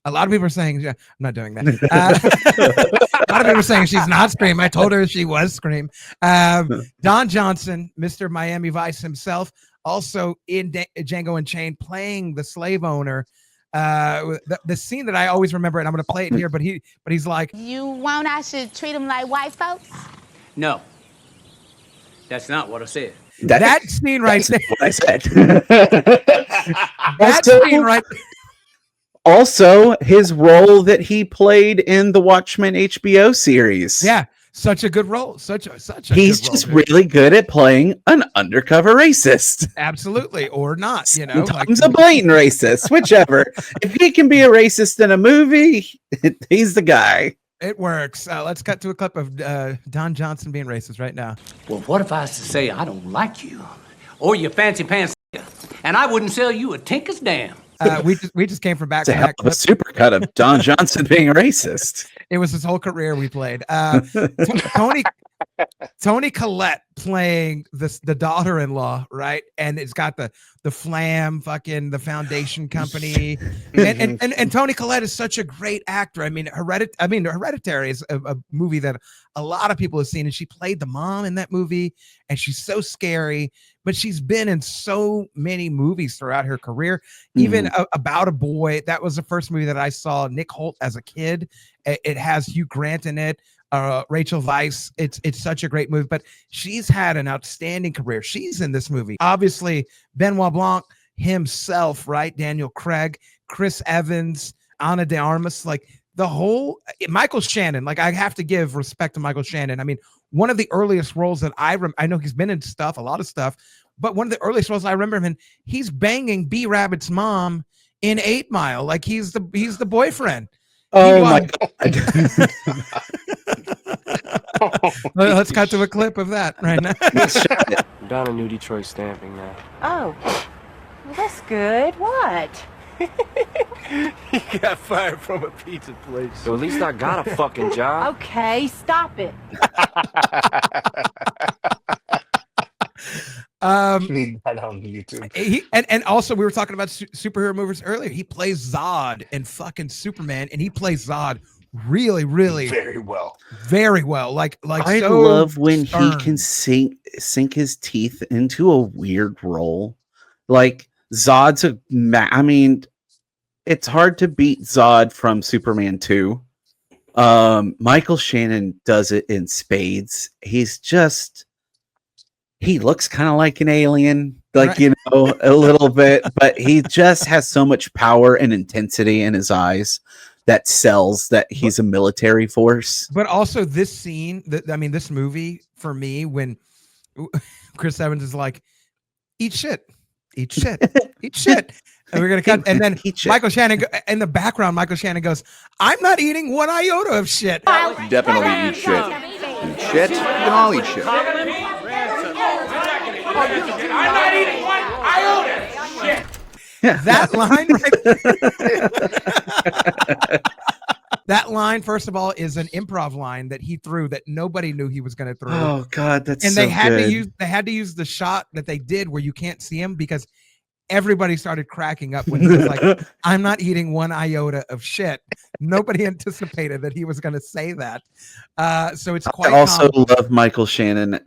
A lot of people are saying, I'm not doing that. A lot of people are saying she's not Scream. I told her she was Scream. Don Johnson, Mr. Miami Vice himself, also in Django Unchained, playing the slave owner. The scene that I always remember, and I'm going to play it here, but he's like, "You want I should treat them like white folks?" No, that's not what I said. That scene right there. What I said. That scene right there. Also, his role that he played in the Watchmen HBO series. Yeah, such a good role. Such a He's good just role, really good at playing an undercover racist. Absolutely, or not. Sometimes a blatant racist, whichever. If he can be a racist in a movie, he's the guy. It works. Let's cut to a clip of Don Johnson being racist right now. Well, what if I was to say I don't like you, or you fancy pants, and I wouldn't sell you a tinker's damn? We just came from back It's a to hell back. of a supercut of Don Johnson being racist. It was his whole career we played. Tony Collette playing the daughter-in-law, right? And it's got the Flam, fucking the Foundation Company, and Tony Collette is such a great actor. I mean, Hereditary is a movie that a lot of people have seen, and she played the mom in that movie, and she's so scary. But she's been in so many movies throughout her career. Even About a Boy, that was the first movie that I saw Nick Holt as a kid. It has Hugh Grant in it. Rachel Weisz. It's such a great movie, but she's had an outstanding career. She's in this movie. Obviously, Benoit Blanc himself, right? Daniel Craig, Chris Evans, Ana de Armas, like the whole Michael Shannon. Like I have to give respect to Michael Shannon. I mean, one of the earliest roles that I know he's been in a lot of stuff, but one of the earliest roles I remember him in, he's banging B Rabbit's mom in 8 Mile. Like he's the boyfriend. Oh my God. Let's cut to a clip of that right now. I'm down in New Detroit stamping now. Oh, well, that's good. What? He got fired from a pizza place. So at least I got a fucking job. Okay, stop it. Need that on YouTube. And also we were talking about superhero movies earlier. He plays Zod in fucking Superman, and he plays Zod really very well. Like I so love when stern. he can sink his teeth into a weird role. Like Zod's I mean, it's hard to beat Zod from Superman 2. Michael Shannon does it in spades. He looks kind of like an alien, like, Right. you know, a little bit, but he just has so much power and intensity in his eyes that sells that he's a military force. But also this scene, this movie for me, when Chris Evans is like, eat shit, eat shit, eat shit. And we're going to cut. And then Michael Shannon, in the background, Michael Shannon goes, I'm not eating one iota of shit. Definitely eat shit. Eat shit? We can all eat shit. I'm not eating one iota. Shit. That line right that line, first of all, is an improv line that he threw that nobody knew he was going to throw. Oh God, that's and so they had good. to use the shot that they did where you can't see him, because everybody started cracking up when he was like, I'm not eating one iota of shit. Nobody anticipated that he was going to say that. So it's quite I also common. love Michael Shannon.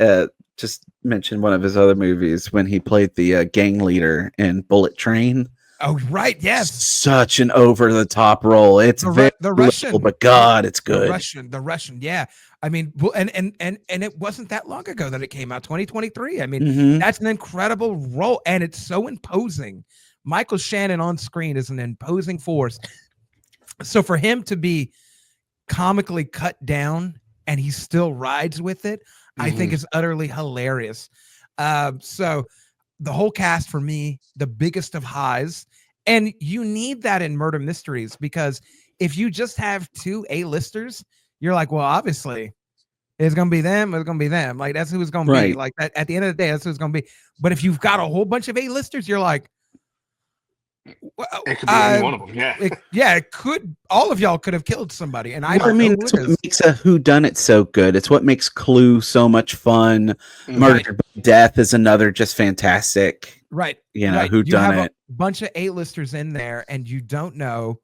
Just mentioned one of his other movies when he played the gang leader in Bullet Train. Oh, right. Yes. Such an over the top role. It's the Russian, little, but God, it's good. The Russian. Yeah. I mean, and it wasn't that long ago that it came out, 2023. I mean, Mhm. that's an incredible role, and it's so imposing. Michael Shannon on screen is an imposing force. So for him to be comically cut down and he still rides with it, I think is utterly hilarious. So the whole cast for me, the biggest of highs. And you need that in murder mysteries, because if you just have two A-listers, you're like, well, obviously it's going to be them. It's going to be them. Like, that's who it's going to be. Right. Like, at the end of the day, that's who it's going to be. But if you've got a whole bunch of A-listers, you're like, well, It could be any one of them. Yeah. It could. All of y'all could have killed somebody. And I Well, don't know who that's it what is. makes a whodunit so good. It's what makes Clue so much fun. Murder by Death is another just fantastic. Right. You know, right. who You done have it? a bunch of A-listers in there, and you don't know.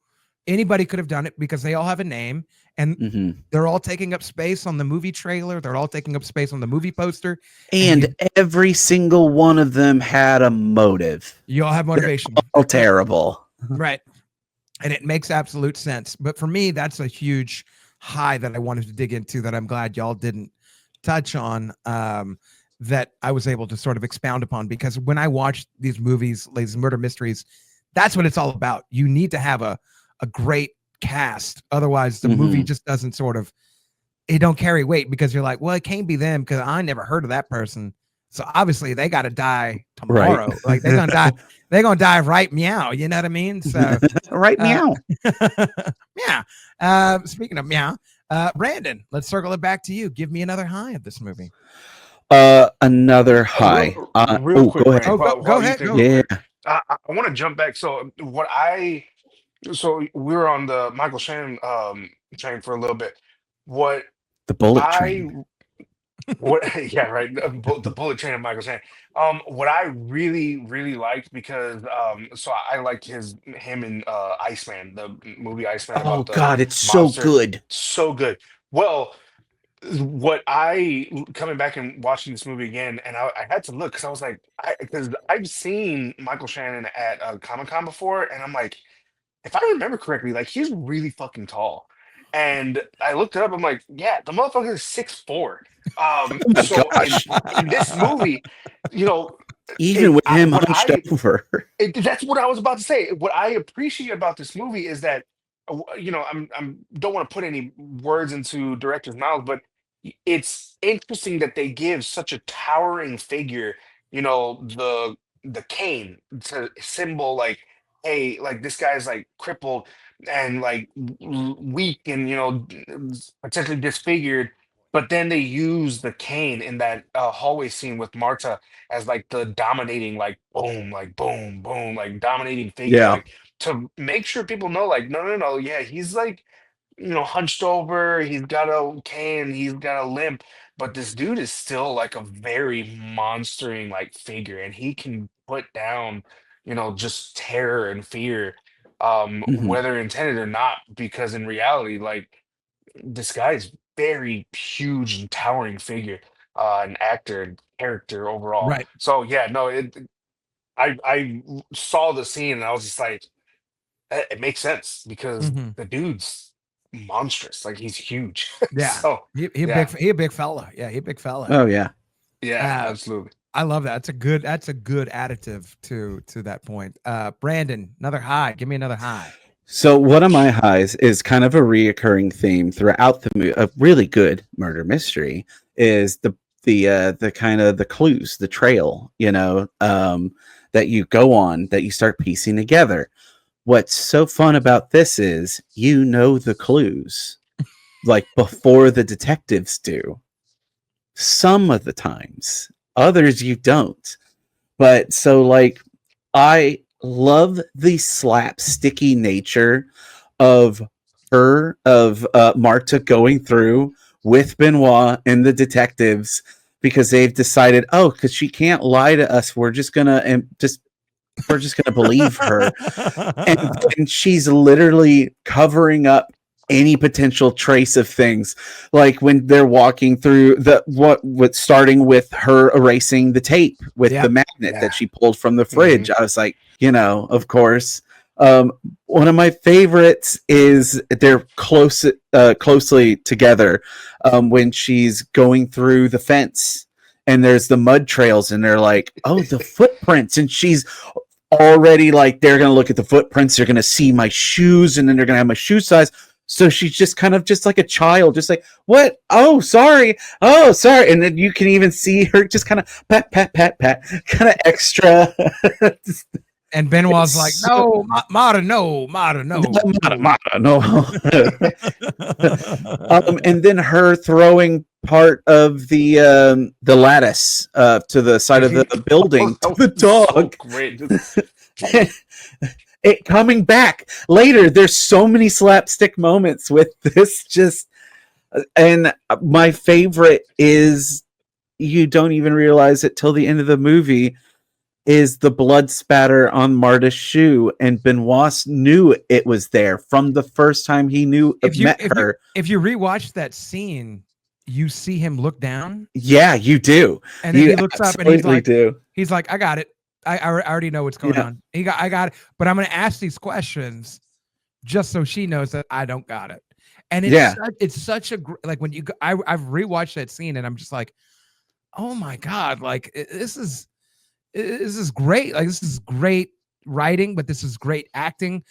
Anybody could have done it because they all have a name, and they're all taking up space on the movie trailer. They're all taking up space on the movie poster. And every single one of them had a motive. You all have motivation. They're all terrible. Right. And it makes absolute sense. But for me, that's a huge high that I wanted to dig into that I'm glad y'all didn't touch on, that I was able to sort of expound upon, because when I watch these movies, these murder mysteries, that's what it's all about. You need to have a great cast. Otherwise, the movie just doesn't it don't carry weight, because you're like, well, it can't be them because I never heard of that person. So obviously they got to die tomorrow. Right. Like they're going to die. They're going to die right meow. You know what I mean? So right meow. meow. Speaking of meow, Brandon, let's circle it back to you. Give me another high of this movie. Another high. Real quick, go ahead. Go ahead. Go. Yeah. I want to jump back. So we were on the Michael Shannon train for a little bit. The bullet train. Yeah, right. The bullet train of Michael Shannon. What I really, really liked, because so I liked him in Iceman, the movie Iceman, Oh about the God, it's monster. so good. So good. Well, coming back and watching this movie again, and I had to look, because I was like, because I've seen Michael Shannon at Comic-Con before, and I'm like, if I remember correctly, like, he's really fucking tall. And I looked it up. I'm like, yeah, the motherfucker is 6'4". So in this movie, you know, even with him hunched over, that's what I was about to say. What I appreciate about this movie is that, I'm don't want to put any words into director's mouth, but it's interesting that they give such a towering figure, the cane, to symbol, like, hey, like, this guy's like crippled and like weak and potentially disfigured, but then they use the cane in that hallway scene with Marta as like the dominating, like, boom, like, boom, boom, like, dominating figure, Yeah. like, to make sure people know, like, no, no, no, yeah, he's like, hunched over, he's got a cane, he's got a limp, but this dude is still like a very monstering like figure, and he can put down, just terror and fear, whether intended or not, because in reality, like, this guy is very huge and towering figure, an actor and character overall. Right. So yeah, no, I saw the scene and I was just like, it makes sense, because the dude's monstrous. Like he's huge. Yeah, So yeah, he a big fella. Yeah, he a big fella. Oh yeah. yeah, absolutely. I love that. That's a good additive to that point. Brandon, another high. Give me another high. So one of my highs is kind of a reoccurring theme throughout the movie. A really good murder mystery is the kind of the clues, the trail, that you go on, that you start piecing together. What's so fun about this is the clues like before the detectives do. Some of the times, others you don't. But so like I love the slapsticky nature of Marta going through with Benoit and the detectives because they've decided, because she can't lie to us, we're just gonna believe her. And she's literally covering up any potential trace of things, like when they're walking through starting with her erasing the tape with the magnet that she pulled from the fridge. I was like, of course. One of my favorites is they're closely together when she's going through the fence and there's the mud trails and they're like, oh, the footprints, and she's already like, they're gonna look at the footprints, they're gonna see my shoes, and then they're gonna have my shoe size. So she's just kind of just like a child, just like, what? Oh, sorry. Oh, sorry. And then you can even see her just kind of pat, kind of extra. And Benoit's like, no, Marta, no. And then her throwing part of the lattice to the side of the building to the dog. So great. It coming back later. There's so many slapstick moments with this. And my favorite is, you don't even realize it till the end of the movie, is the blood spatter on Marta's shoe, and Benoit knew it was there from the first time he met her. If you rewatch that scene, you see him look down. Yeah, you do. And then he looks up and he's like, I got it. I already know what's going on. I got it. But I'm going to ask these questions just so she knows that I don't got it. And it's such a, like when I've rewatched that scene and I'm just like, oh my God, like this is great. Like this is great writing, but this is great acting.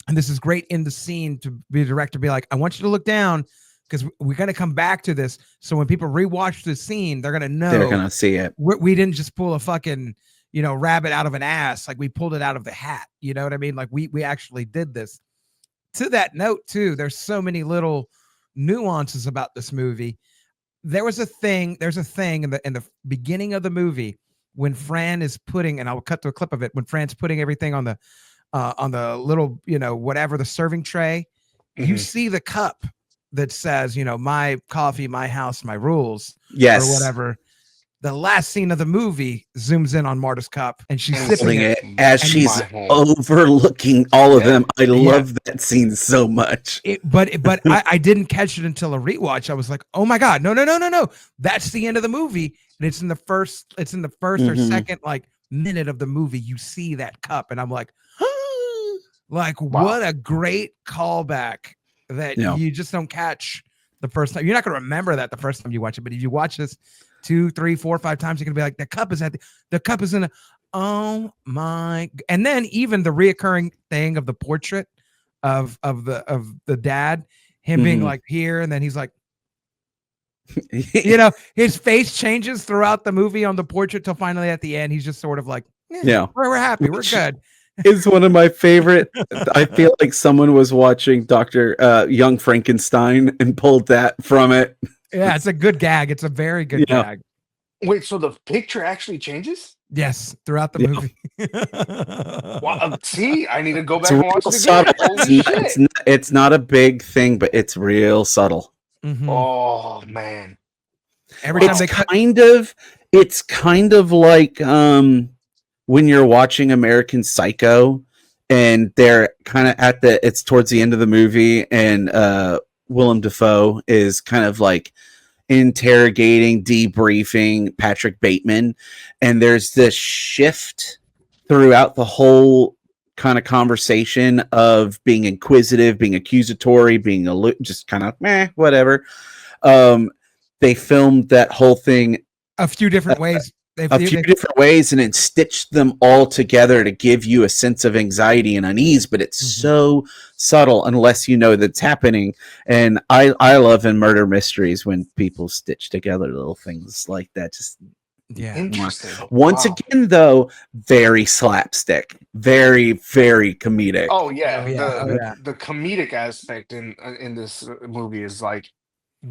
And this is great in the scene to be a director, be like, I want you to look down because we're going to come back to this. So when people rewatch the scene, they're going to know. They're going to see it. We didn't just pull a fucking, rabbit out of an ass. Like we pulled it out of the hat. You know what I mean? Like we actually did this. To that note too, there's so many little nuances about this movie. There's a thing in the beginning of the movie when Fran is putting, and I'll cut to a clip of it, when Fran's putting everything on the little, whatever, the serving tray, you see the cup that says, my coffee, my house, my rules, or whatever. The last scene of the movie zooms in on Marta's cup and she's sipping it as she's overlooking all of them. I love that scene so much. But I didn't catch it until a rewatch. I was like, oh my God, no. That's the end of the movie. And it's in the first or second minute of the movie. You see that cup. And I'm like, like, wow. What a great callback that you just don't catch the first time. You're not going to remember that the first time you watch it. But if you watch this 2, 3, 4, 5 times, you're gonna be like, the cup is in a, oh my. And then even the reoccurring thing of the portrait of the dad, him being like here, and then he's like, his face changes throughout the movie on the portrait till finally at the end he's just sort of like, we're happy, we're good. Is one of my favorite. I feel like someone was watching Dr. Young Frankenstein and pulled that from it. Yeah, it's a good gag. It's a very good gag. Wait, so the picture actually changes? Yes, throughout the movie. Well, see, I need to go back and watch it again. Holy shit. It's not a big thing, but it's real subtle. Mm-hmm. Oh man! Every time it's kind of like when you're watching American Psycho, and they're kind of it's towards the end of the movie, and Willem Dafoe is kind of like interrogating, debriefing Patrick Bateman, and there's this shift throughout the whole kind of conversation of being inquisitive, being accusatory, being just kind of whatever. They filmed that whole thing a few different ways. A few different ways, and then stitched them all together to give you a sense of anxiety and unease, but it's so subtle unless you know that's happening. And I love in murder mysteries when people stitch together little things like that. Just interesting. Once again, though, very slapstick, very, very comedic. Oh yeah, the comedic aspect in this movie is like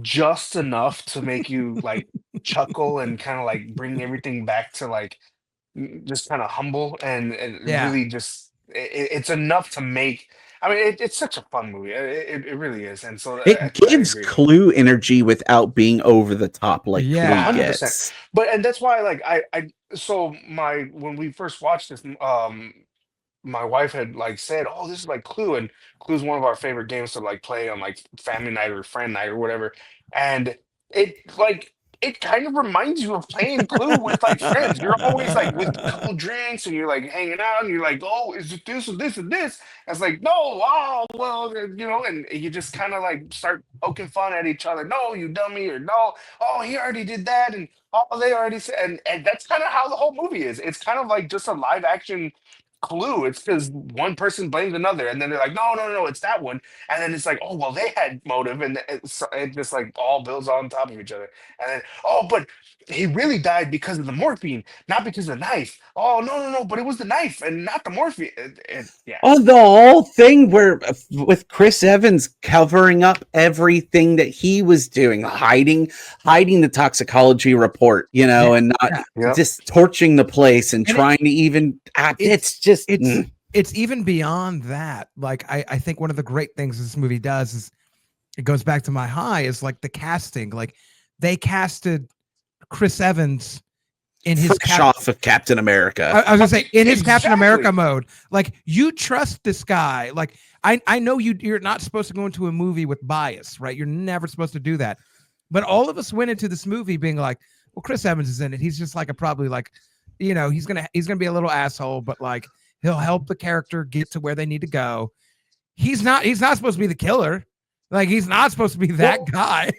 just enough to make you like chuckle and kind of like bring everything back to like just kind of humble and really just it's enough to make. I mean, it's such a fun movie. It really is, and so it gives Clue energy without being over the top like Clue 100%. gets. But and that's why like when we first watched this, my wife had like said, "Oh, this is like Clue," and Clue's one of our favorite games to like play on like family night or friend night or whatever. And it kind of reminds you of playing Clue with like friends. You're always like with a couple drinks and you're like hanging out and you're like, "Oh, is it this or this and this?" And it's like, "No, oh, well, and you just kind of like start poking fun at each other. "No, you dummy," or "No, oh, he already did that," and "Oh, they already said," and that's kind of how the whole movie is. It's kind of like just a live action Clue. It's because one person blames another, and then they're like, "No, no, no, it's that one," and then it's like, "Oh, well, they had motive," and it just like all builds on top of each other, and then, "Oh, but he really died because of the morphine, not because of the knife." "Oh, no, no, no, but it was the knife and not the morphine." Yeah. Oh, the whole thing where with Chris Evans covering up everything that he was doing, hiding the toxicology report, and not just torching the place and trying to even. It's even beyond that. Like I think one of the great things this movie does is it goes back to my high is like the casting. Like they casted Chris Evans in his fresh off of Captain America. I was gonna say in his Captain America mode. Like you trust this guy. Like I know you're not supposed to go into a movie with bias, right? You're never supposed to do that. But all of us went into this movie being like, well, Chris Evans is in it. He's just like probably like, he's gonna be a little asshole, but like he'll help the character get to where they need to go. He's not supposed to be the killer. Like he's not supposed to be that guy.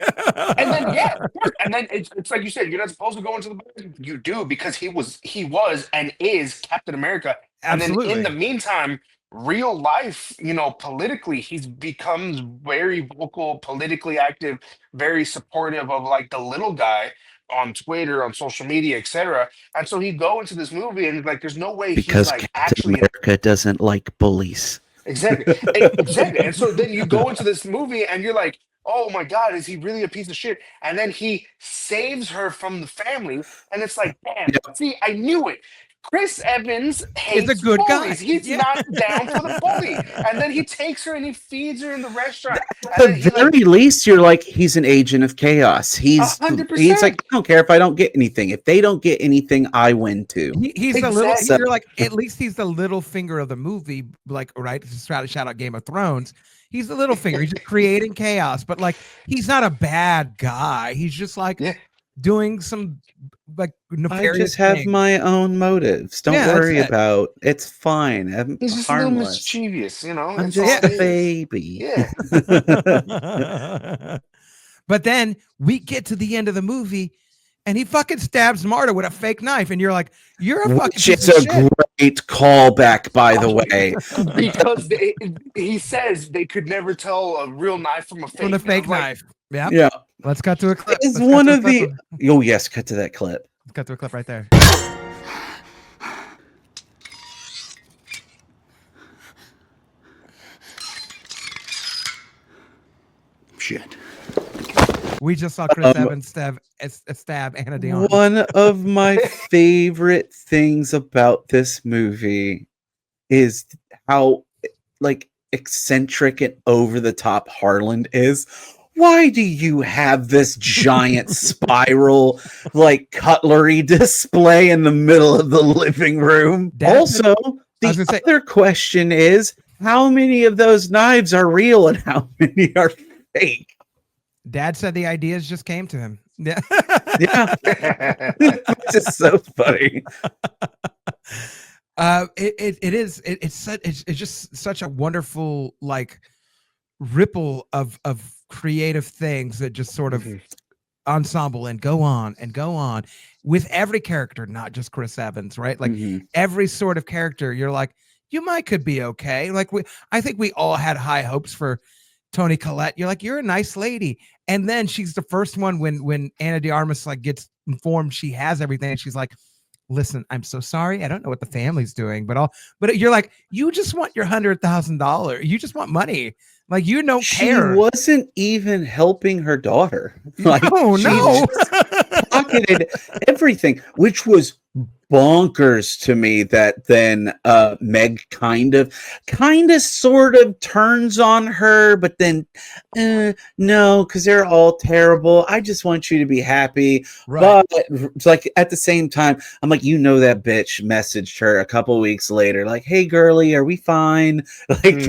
And then of course. And then it's like you said, you're not supposed to go into the you do because he was and is Captain America. Absolutely. And then in the meantime, real life, politically, he's becomes very vocal, politically active, very supportive of like the little guy on Twitter, on social media, etc. And so he'd go into this movie and like there's no way because he's like Captain America doesn't like bullies. Exactly. And so then you go into this movie and you're like, "Oh my God, is he really a piece of shit?" And then he saves her from the family. And it's like, damn, see, I knew it. Chris Evans hates a good bullies. guy. He's not down for the bully. And then he takes her and he feeds her in the restaurant. At the very least, you're like, he's an agent of chaos. He's 100%. like, I don't care if I don't get anything. If they don't get anything, I win too. He's the little. You're like, at least he's the little finger of the movie. Like, right? Just try to shout out Game of Thrones. He's the little finger. He's just creating chaos, but like, he's not a bad guy. He's just like doing some like nefarious. I just have my own motives. Don't worry about. It's fine. He's just harmless. a little mischievous, I'm just a baby. Yeah. But then we get to the end of the movie, and he fucking stabs Marta with a fake knife, and you're like, "You're a fucking." Which is a great callback, by the way, because he says they could never tell a real knife from a fake knife. Like, yeah. Let's cut to a clip. It's one of the. Oh yes, cut to that clip. Let's cut to a clip right there. Shit. We just saw Chris Evans stab Anna de Armas. One of my favorite things about this movie is how like eccentric and over the top Harland is. Why do you have this giant spiral like cutlery display in the middle of the living room? Also, the other question is, how many of those knives are real and how many are fake? Dad said the ideas just came to him. Yeah. Yeah. It's just so funny. It's just such a wonderful like ripple of creative things that just sort of Hmm. ensemble and go on and go on with every character, not just Chris Evans, right? Like Mhm. every sort of character, you're like, you might could be okay. Like I think we all had high hopes for Toni Collette. You're like, you're a nice lady, and then she's the first one when Anna de Armas like gets informed she has everything, and she's like, listen, I'm so sorry. I don't know what the family's doing, but you're like, you just want your $100,000. You just want money. Like, you don't She care. wasn't even helping her daughter. Like, Oh she no. just pocketed everything, which was bonkers to me. That then Meg kind of sort of turns on her, but then no, because they're all terrible. I just want you to be happy. Right. But it's like at the same time, I'm like, that bitch messaged her a couple weeks later, like, hey girly, are we fine? Like,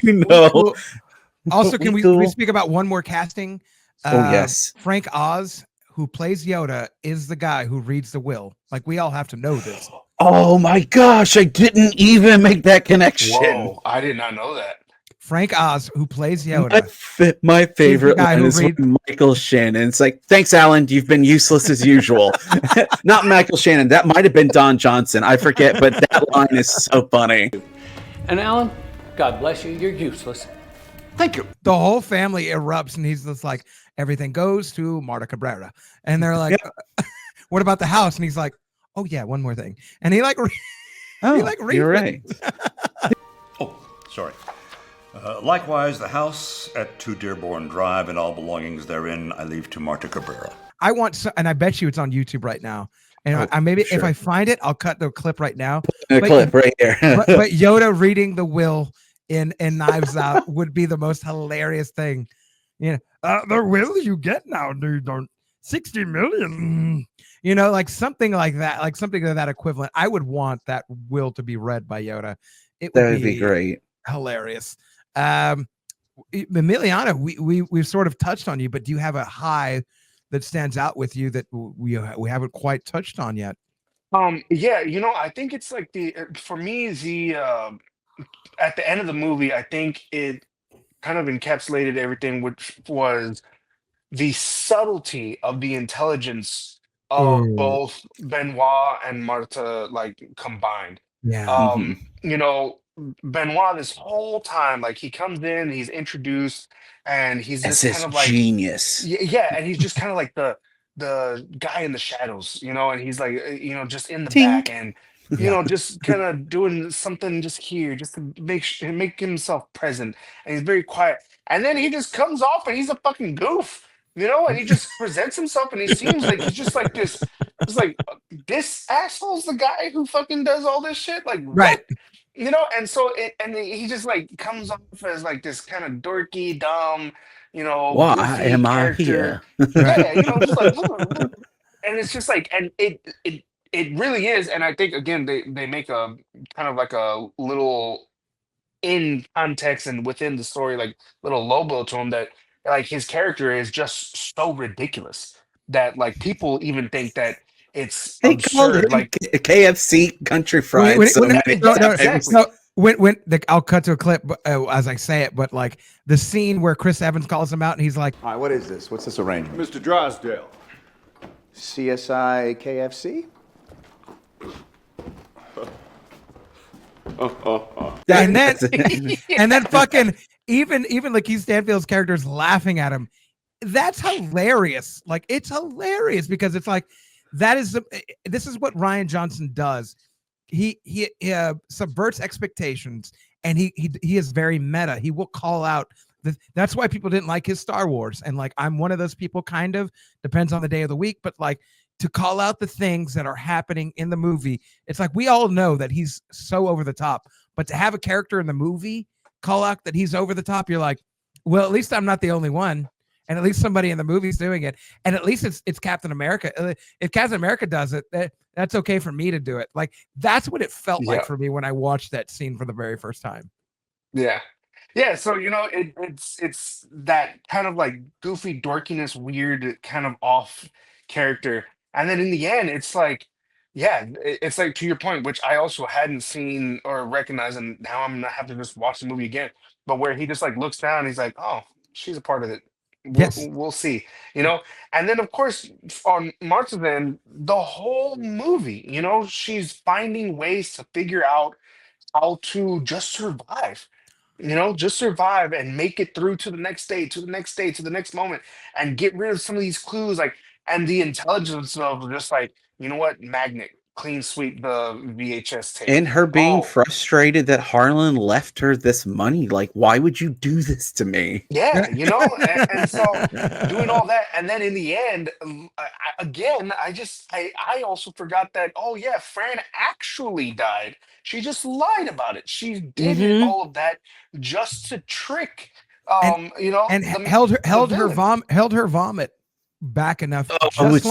Hmm. Cool. Also, we can we cool? speak about one more casting? Oh yes. Frank Oz, who plays Yoda, is the guy who reads the will. Like, we all have to know this. Oh my gosh, I didn't even make that connection. Whoa, I did not know that. Frank Oz, who plays Yoda. My favorite guy line who is when Michael Shannon. It's like, thanks, Alan. You've been useless as usual. Not Michael Shannon. That might have been Don Johnson. I forget, but that line is so funny. And Alan, God bless you, you're useless. Thank you. The whole family erupts, and he's just like, everything goes to Marta Cabrera. And they're like, what about the house? And he's like, oh yeah, one more thing. And he like, you're right. Oh, sorry. Likewise, the house at 2 Dearborn Drive and all belongings therein I leave to Marta Cabrera. I want, and I bet you it's on YouTube right now. And I maybe if I find it, I'll cut the clip right now. Clip right here. but Yoda reading the will in Knives Out would be the most hilarious thing. You know, the will you get now, dude, don't 60 million. You know, like something like that, like something of that equivalent. I would want that will to be read by Yoda. It would be great. Hilarious. Emiliano, we've sort of touched on you, but do you have a high that stands out with you that we haven't quite touched on yet? Yeah, I think it's like for me, the at the end of the movie, I think it kind of encapsulated everything, which was the subtlety of the intelligence of both Benoit and Marta, like combined. Yeah. Benoit, this whole time, like he comes in, he's introduced, and he's As just kind this of like, genius. yeah, and he's just kind of like the guy in the shadows, and he's like, just in the Tink. back, and just kind of doing something just here, just to make himself present, and he's very quiet, and then he just comes off, and he's a fucking goof, and he just presents himself, and he seems like he's just like this. It's like this asshole's the guy who fucking does all this shit, like right. what? And so he just like comes off as like this kind of dorky, dumb, Why goofy am I character. here? Yeah, just like, and it's just like, and it really is. And I think again, they make a kind of like a little in context and within the story, like little low blow to him that like his character is just so ridiculous that like people even think that it's They called absurd. him Like KFC Country Fried. No, I'll cut to a clip as I say it, but like the scene where Chris Evans calls him out and he's like, all right, what is this? What's this arrangement? Mr. Drysdale. CSI KFC? and then fucking even Lakeith Stanfield's character is laughing at him. That's hilarious. Like, it's hilarious because it's like this is what Rian Johnson does. He subverts expectations, and he is very meta. He will call out that's why people didn't like his Star Wars, and like I'm one of those people, kind of depends on the day of the week, but like to call out the things that are happening in the movie. It's like we all know that he's so over the top, but to have a character in the movie call out that he's over the top, you're like, well, at least I'm not the only one. And at least somebody in the movie's doing it. And at least it's Captain America. If Captain America does it, that's okay for me to do it. Like, that's what it felt like for me when I watched that scene for the very first time. Yeah. Yeah. So, it's that kind of like goofy dorkiness, weird, kind of off character. And then in the end, it's like Yeah, it's like to your point, which I also hadn't seen or recognized, and now I'm gonna have to just watch the movie again. But where he just like looks down, he's like, "Oh, she's a part of it. Yes. We'll see," you know. And then of course on Martha's end, the whole movie, she's finding ways to figure out how to just survive. Just survive and make it through to the next day, to the next day, to the next moment, and get rid of some of these clues, like, and the intelligence of just like, you know what, magnet, clean sweep the VHS tape. And her being Oh, frustrated that Harlan left her this money. Like, why would you do this to me? yeah, and so doing all that, and then in the end, again, I also forgot that. Oh yeah, Fran actually died. She just lied about it. She did Mm-hmm. all of that just to trick, and and the held her villain. vomit back enough, Oh, it's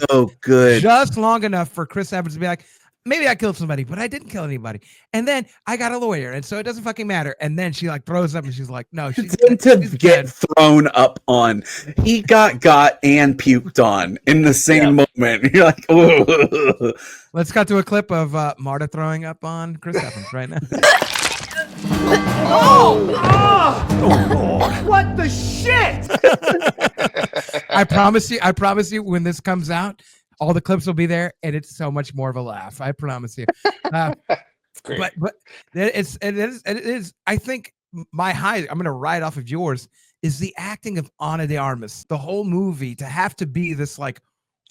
so good. just long enough for Chris Evans to be like, maybe I killed somebody, but I didn't kill anybody. And then I got a lawyer, and so it doesn't fucking matter. And then she like throws up, and she's like, no, she's To she's get dead. thrown up on. He got and puked on in the same moment. You're like, oh. Let's cut to a clip of Marta throwing up on Chris Evans right now. What the shit? I promise you, when this comes out, all the clips will be there, and it's so much more of a laugh. I promise you. Great. But it is. I think my high. I'm gonna ride off of yours. Is the acting of Ana de Armas. The whole movie to have to be this like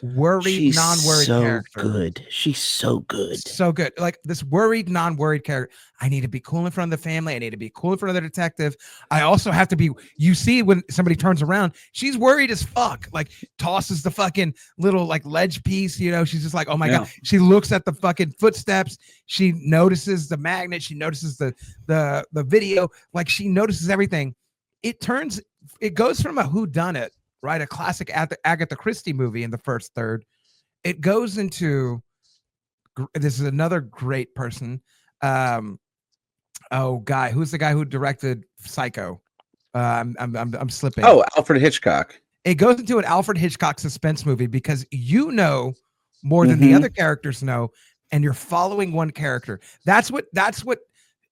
worried, non-worried character. Good. She's so good. So good. Like this worried, non-worried character. I need to be cool in front of the family. I need to be cool in front of the detective. I also have to be, you see when somebody turns around, she's worried as fuck. Like tosses the fucking little like ledge piece, she's just like, oh my God. She looks at the fucking footsteps. She notices the magnet. She notices the video. Like she notices everything. It goes from a whodunit, right? A classic Agatha Christie movie in the first third. It goes into, this is another great person. Who's the guy who directed Psycho? I'm slipping. Oh, Alfred Hitchcock. It goes into an Alfred Hitchcock suspense movie because more than the other characters know, and you're following one character. That's what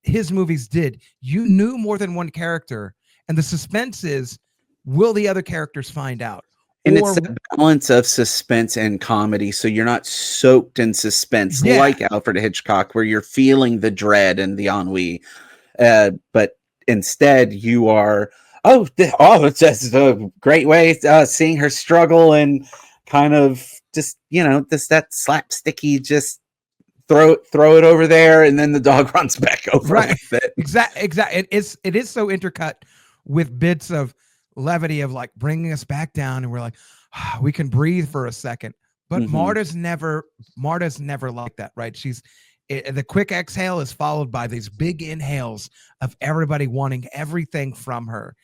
his movies did. You knew more than one character, and the suspense is, will the other characters find out? And it's the balance of suspense and comedy. So you're not soaked in suspense like Alfred Hitchcock, where you're feeling the dread and the ennui. But instead you are, it's just a great way seeing her struggle and kind of just, that slapsticky, just throw it over there. And then the dog runs back over with it. Exactly. It is so intercut with bits of levity of like bringing us back down, and we're like, we can breathe for a second. But Marta's never like that, right? The quick exhale is followed by these big inhales of everybody wanting everything from her.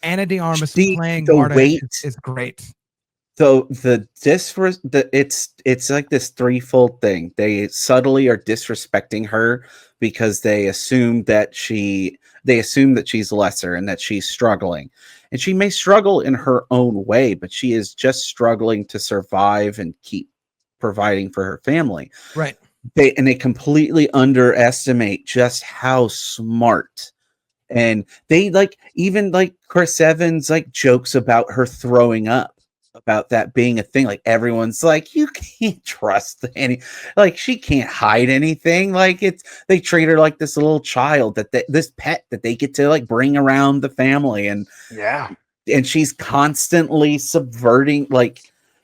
Ana de Armas playing Marta is great. So it's like this threefold thing. They subtly are disrespecting her because they assume that she's lesser and that she's struggling. And she may struggle in her own way, but she is just struggling to survive and keep providing for her family. Right. They completely underestimate just how smart. And they even Chris Evans jokes about her throwing up, about that being a thing. Like everyone's like, you can't trust she can't hide anything. They treat her like this little child, this pet that they get to bring around the family. And she's constantly subverting,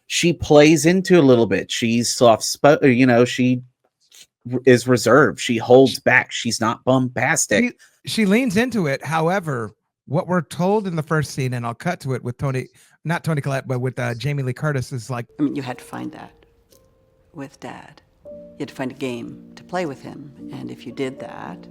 she plays into a little bit. She's soft spoken, she is reserved. She holds back. She's not bombastic. She leans into it. However, what we're told in the first scene, and I'll cut to it with not Tony Collette, but with Jamie Lee Curtis, is like, you had to find that with Dad. You had to find a game to play with him, and if you did that,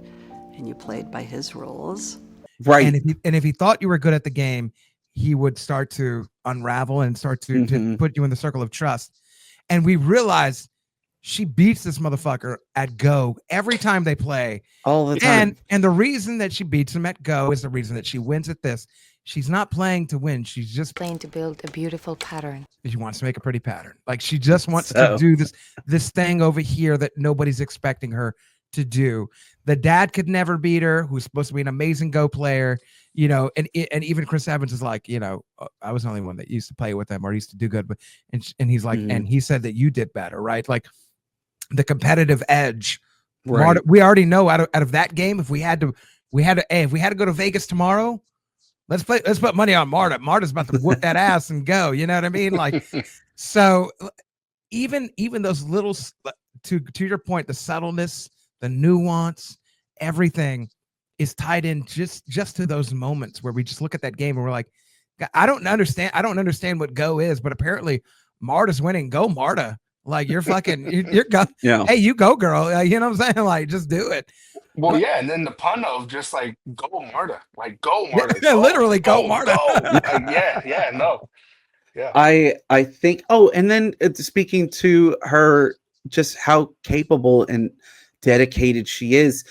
and you played by his rules, right? And if he thought you were good at the game, he would start to unravel and start to put you in the circle of trust. And we realized She beats this motherfucker at Go every time they play. All the time. And the reason that she beats him at Go is the reason that she wins at this. She's not playing to win. She's just Playing to build a beautiful pattern. she wants to make a pretty pattern. Like she just wants to So- do this thing over here that nobody's expecting her to do. The dad could never beat her, who's supposed to be an amazing Go player, you know, and even Chris Evans is like, you know, I was the only one that used to play with them or used to do good, but and he's like, and he said that you did better, right? Like the competitive edge. Right. Marta, we already know out of that game, if we had to go to Vegas tomorrow, let's put money on Marta. Marta's about to whoop that ass and go. You know what I mean? Like, so even those little, to your point, the subtleness, the nuance, everything is tied in just to those moments where we just look at that game and we're like, I don't understand what Go is, but apparently Marta's winning. Go Marta. Like you're fucking, you're go. Yeah. Hey, you go, girl. You know what I'm saying? Like, just do it. Well, yeah, and then the pun of just like go Marta, like go Marta, Yeah, literally go Marta. Go. Like, yeah, no, yeah. I think. Oh, and then speaking to her, just how capable and dedicated she is.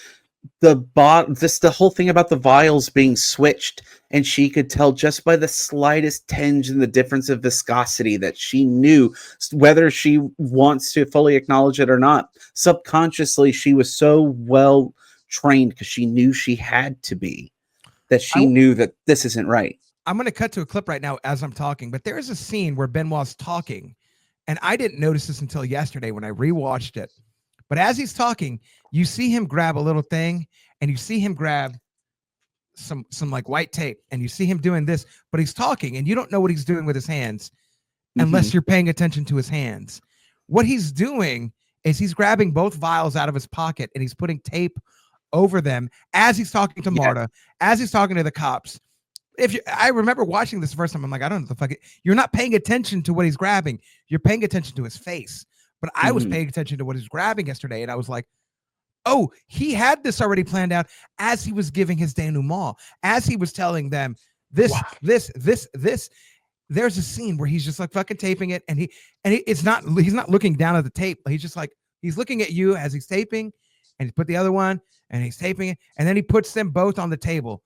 The whole thing about the vials being switched, and she could tell just by the slightest tinge in the difference of viscosity that she knew, whether she wants to fully acknowledge it or not. Subconsciously, she was so well trained because she knew she had to be, that she knew that this isn't right. I'm going to cut to a clip right now as I'm talking, but there is a scene where Benoit's talking, and I didn't notice this until yesterday when I rewatched it. But as he's talking, you see him grab a little thing, and you see him grab some like white tape, and you see him doing this, but he's talking, and you don't know what he's doing with his hands unless you're paying attention to his hands. What he's doing is he's grabbing both vials out of his pocket, and he's putting tape over them as he's talking to Marta, as he's talking to the cops. I remember watching this the first time, I'm like, I don't know what the fuck. You're not paying attention to what he's grabbing. You're paying attention to his face. But I was paying attention to what he was grabbing yesterday, and I was like, oh, he had this already planned out as he was giving his denouement, as he was telling them this. There's a scene where he's just like fucking taping it, and he's not looking down at the tape. He's just like, he's looking at you as he's taping, and he put the other one, and he's taping it, and then he puts them both on the table.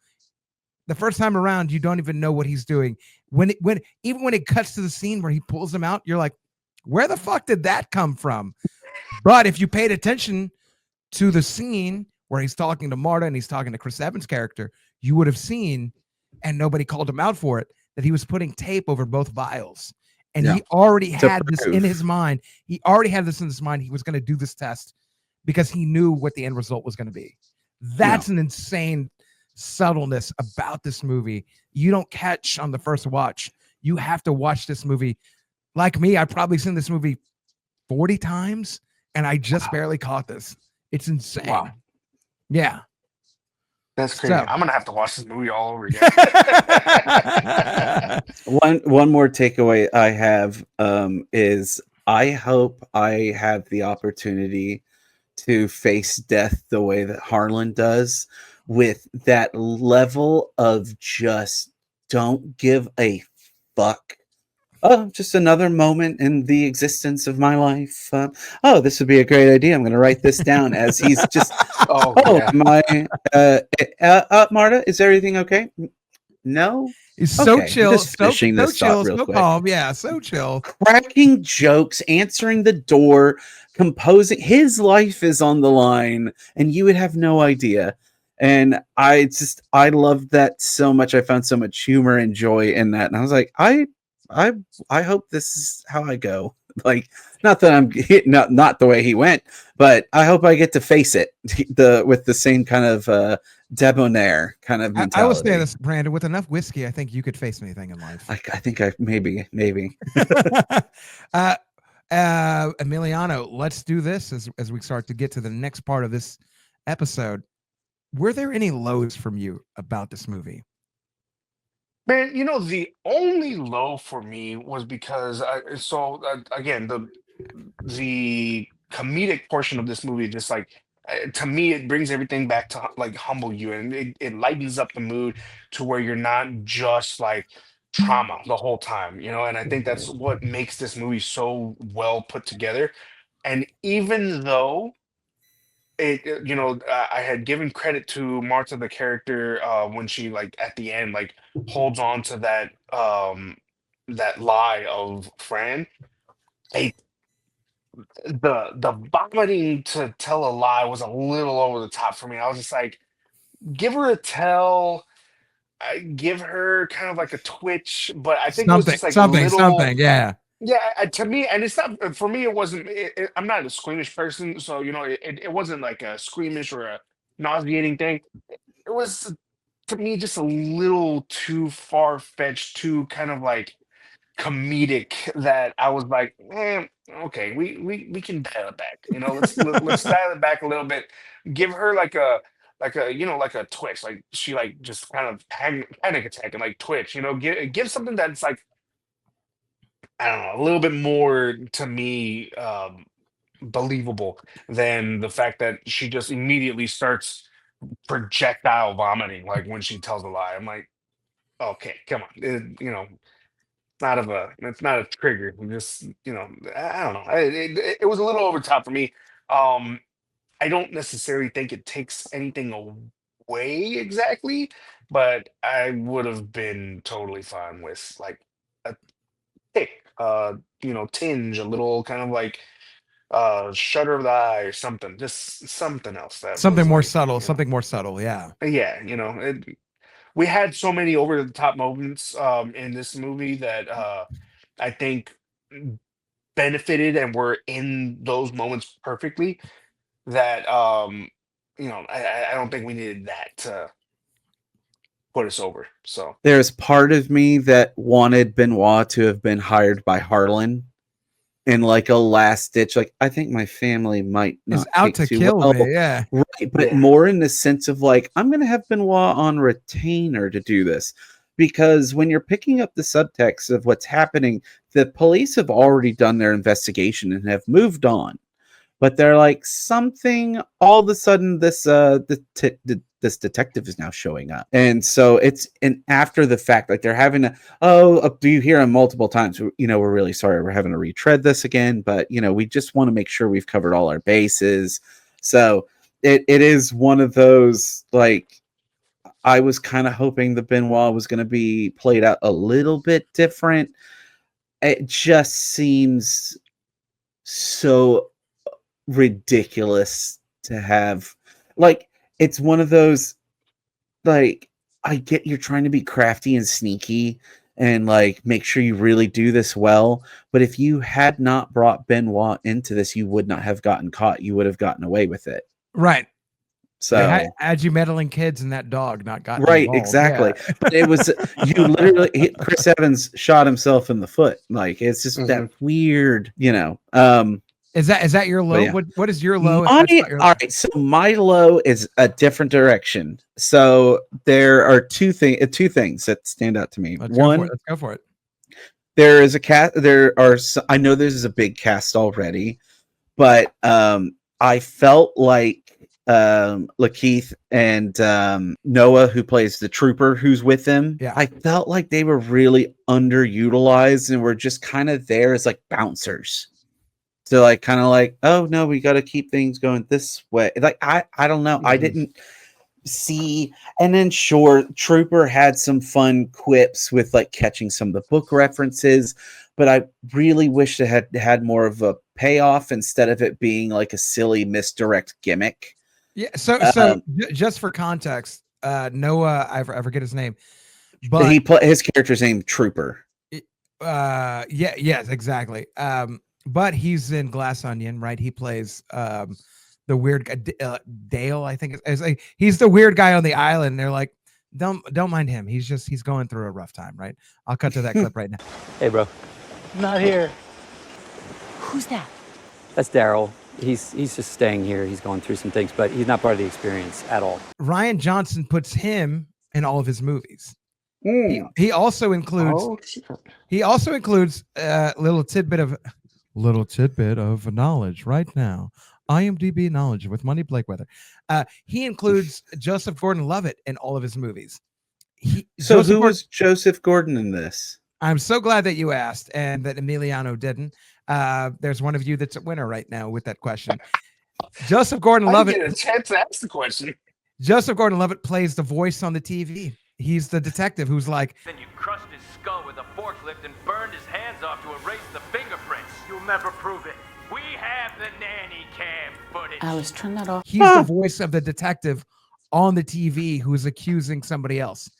The first time around, you don't even know what he's doing. When it cuts to the scene where he pulls them out, you're like, where the fuck did that come from? But if you paid attention to the scene where he's talking to Marta and he's talking to Chris Evans' character, you would have seen, and nobody called him out for it, that he was putting tape over both vials. And he already had this in his mind. He already had this in his mind. He was going to do this test because he knew what the end result was going to be. That's an insane subtleness about this movie. You don't catch on the first watch. You have to watch this movie. Like me, I've probably seen this movie 40 times, and I just barely caught this. It's insane. Wow. Yeah. That's crazy. I'm going to have to watch this movie all over again. One more takeaway I have is I hope I have the opportunity to face death the way that Harlan does, with that level of just don't give a fuck. Oh, just another moment in the existence of my life. This would be a great idea. I'm going to write this down as he's just. Marta, is everything okay? No. He's so Okay, chill, just finishing this chill, thought real so quick. calm. Yeah, so chill. Cracking jokes, answering the door, composing. His life is on the line, and you would have no idea. And I loved that so much. I found so much humor and joy in that, and I was like, I hope this is how I go. Like, not that I'm not the way he went, but I hope I get to face it with the same kind of debonair kind of mentality. I will say this, Brandon, with enough whiskey, I think you could face anything in life. I think maybe. Emiliano, let's do this as we start to get to the next part of this episode. Were there any lows from you about this movie? Man, the only low for me was because again, the comedic portion of this movie, just like to me, it brings everything back to like humble you, and it lightens up the mood to where you're not just like trauma the whole time, and I think that's what makes this movie so well put together. And even though I had given credit to Martha, the character, when she like at the end, like holds on to that lie of Fran. I the vomiting to tell a lie was a little over the top for me. I was just like, give her a tell. I give her kind of like a twitch, but I think it was Something, just like a something, little. something. Yeah. Yeah, to me, and it's not for me. It wasn't. I'm not a squeamish person, so it wasn't like a squeamish or a nauseating thing. It was to me just a little too far fetched, too kind of like comedic that I was like, okay, we can dial it back. Let's dial it back a little bit. Give her like a twitch, like she like just kind of panic attack and like twitch. Give something that's like, I don't know, a little bit more to me believable than the fact that she just immediately starts projectile vomiting like when she tells a lie. I'm like, okay, come on, it's not a trigger. Just I don't know. It was a little over top for me. Um, I don't necessarily think it takes anything away exactly, but I would have been totally fine with like a tick, tinge, a little kind of like shudder of the eye or something, just something else that Something was more like, subtle. Something more subtle. Yeah. yeah, we had so many over the top moments in this movie that I think benefited and were in those moments perfectly that I don't think we needed that to put us over. So There's part of me that wanted Benoit to have been hired by Harlan in like a last ditch, like I think my family might Is not out take to too kill well, me. Yeah. right? But yeah, more in the sense of like I'm gonna have Benoit on retainer to do this, because when you're picking up the subtext of what's happening, the police have already done their investigation and have moved on. But they're like something. All of a sudden, this detective is now showing up, and so it's an after the fact. Like they're having to. Do you hear him multiple times? We're really sorry. We're having to retread this again, but we just want to make sure we've covered all our bases. So it is one of those like. I was kind of hoping the Benoit was going to be played out a little bit different. It just seems so ridiculous to have, like, it's one of those, like, I get you're trying to be crafty and sneaky and like make sure you really do this well, but if you had not brought Benoit into this, you would not have gotten caught. You would have gotten away with it. Right. So had you meddling kids and that dog not gotten right, involved. exactly. Yeah. But it was you literally Chris Evans shot himself in the foot. Like it's just that weird, Is that your low? yeah. What is your low? All right, so my low is a different direction. So there are two things that stand out to me. Let's go for it. There is a cast. I know this is a big cast already, but I felt like Lakeith and Noah, who plays the trooper who's with him, I felt like they were really underutilized and were just kind of there as like bouncers. So like kind of like, oh no, we got to keep things going this way. Like I don't know. I didn't see. And then sure, Trooper had some fun quips with like catching some of the book references, but I really wish it had more of a payoff instead of it being like a silly misdirect gimmick. Yeah. So just for context, Noah, I forget his name, but his character's name Trooper. Yes, exactly. But he's in Glass Onion, right? He plays the weird guy, Dale, I think. He's the weird guy on the island. And they're like, don't mind him. He's going through a rough time, right? I'll cut to that clip right now. Hey, bro. Not here. Who's that? That's Daryl. He's just staying here. He's going through some things, but he's not part of the experience at all. Rian Johnson puts him in all of his movies. He also includes a little tidbit of knowledge right now. IMDb knowledge with Money Blakeweather. He includes Joseph Gordon-Levitt in all of his movies. Who was Joseph Gordon in this? I'm so glad that you asked and that Emiliano didn't. There's one of you that's a winner right now with that question. Joseph I didn't Gordon-Levitt. get a chance to ask the question. Joseph Gordon-Levitt plays the voice on the TV. He's the detective who's like, Then you crushed his skull with a forklift and burned his hands off to erase the fingerprints. You'll never prove it. We have the nanny cam footage. Alice, turn that off. he's the voice of the detective on the TV who's accusing somebody else.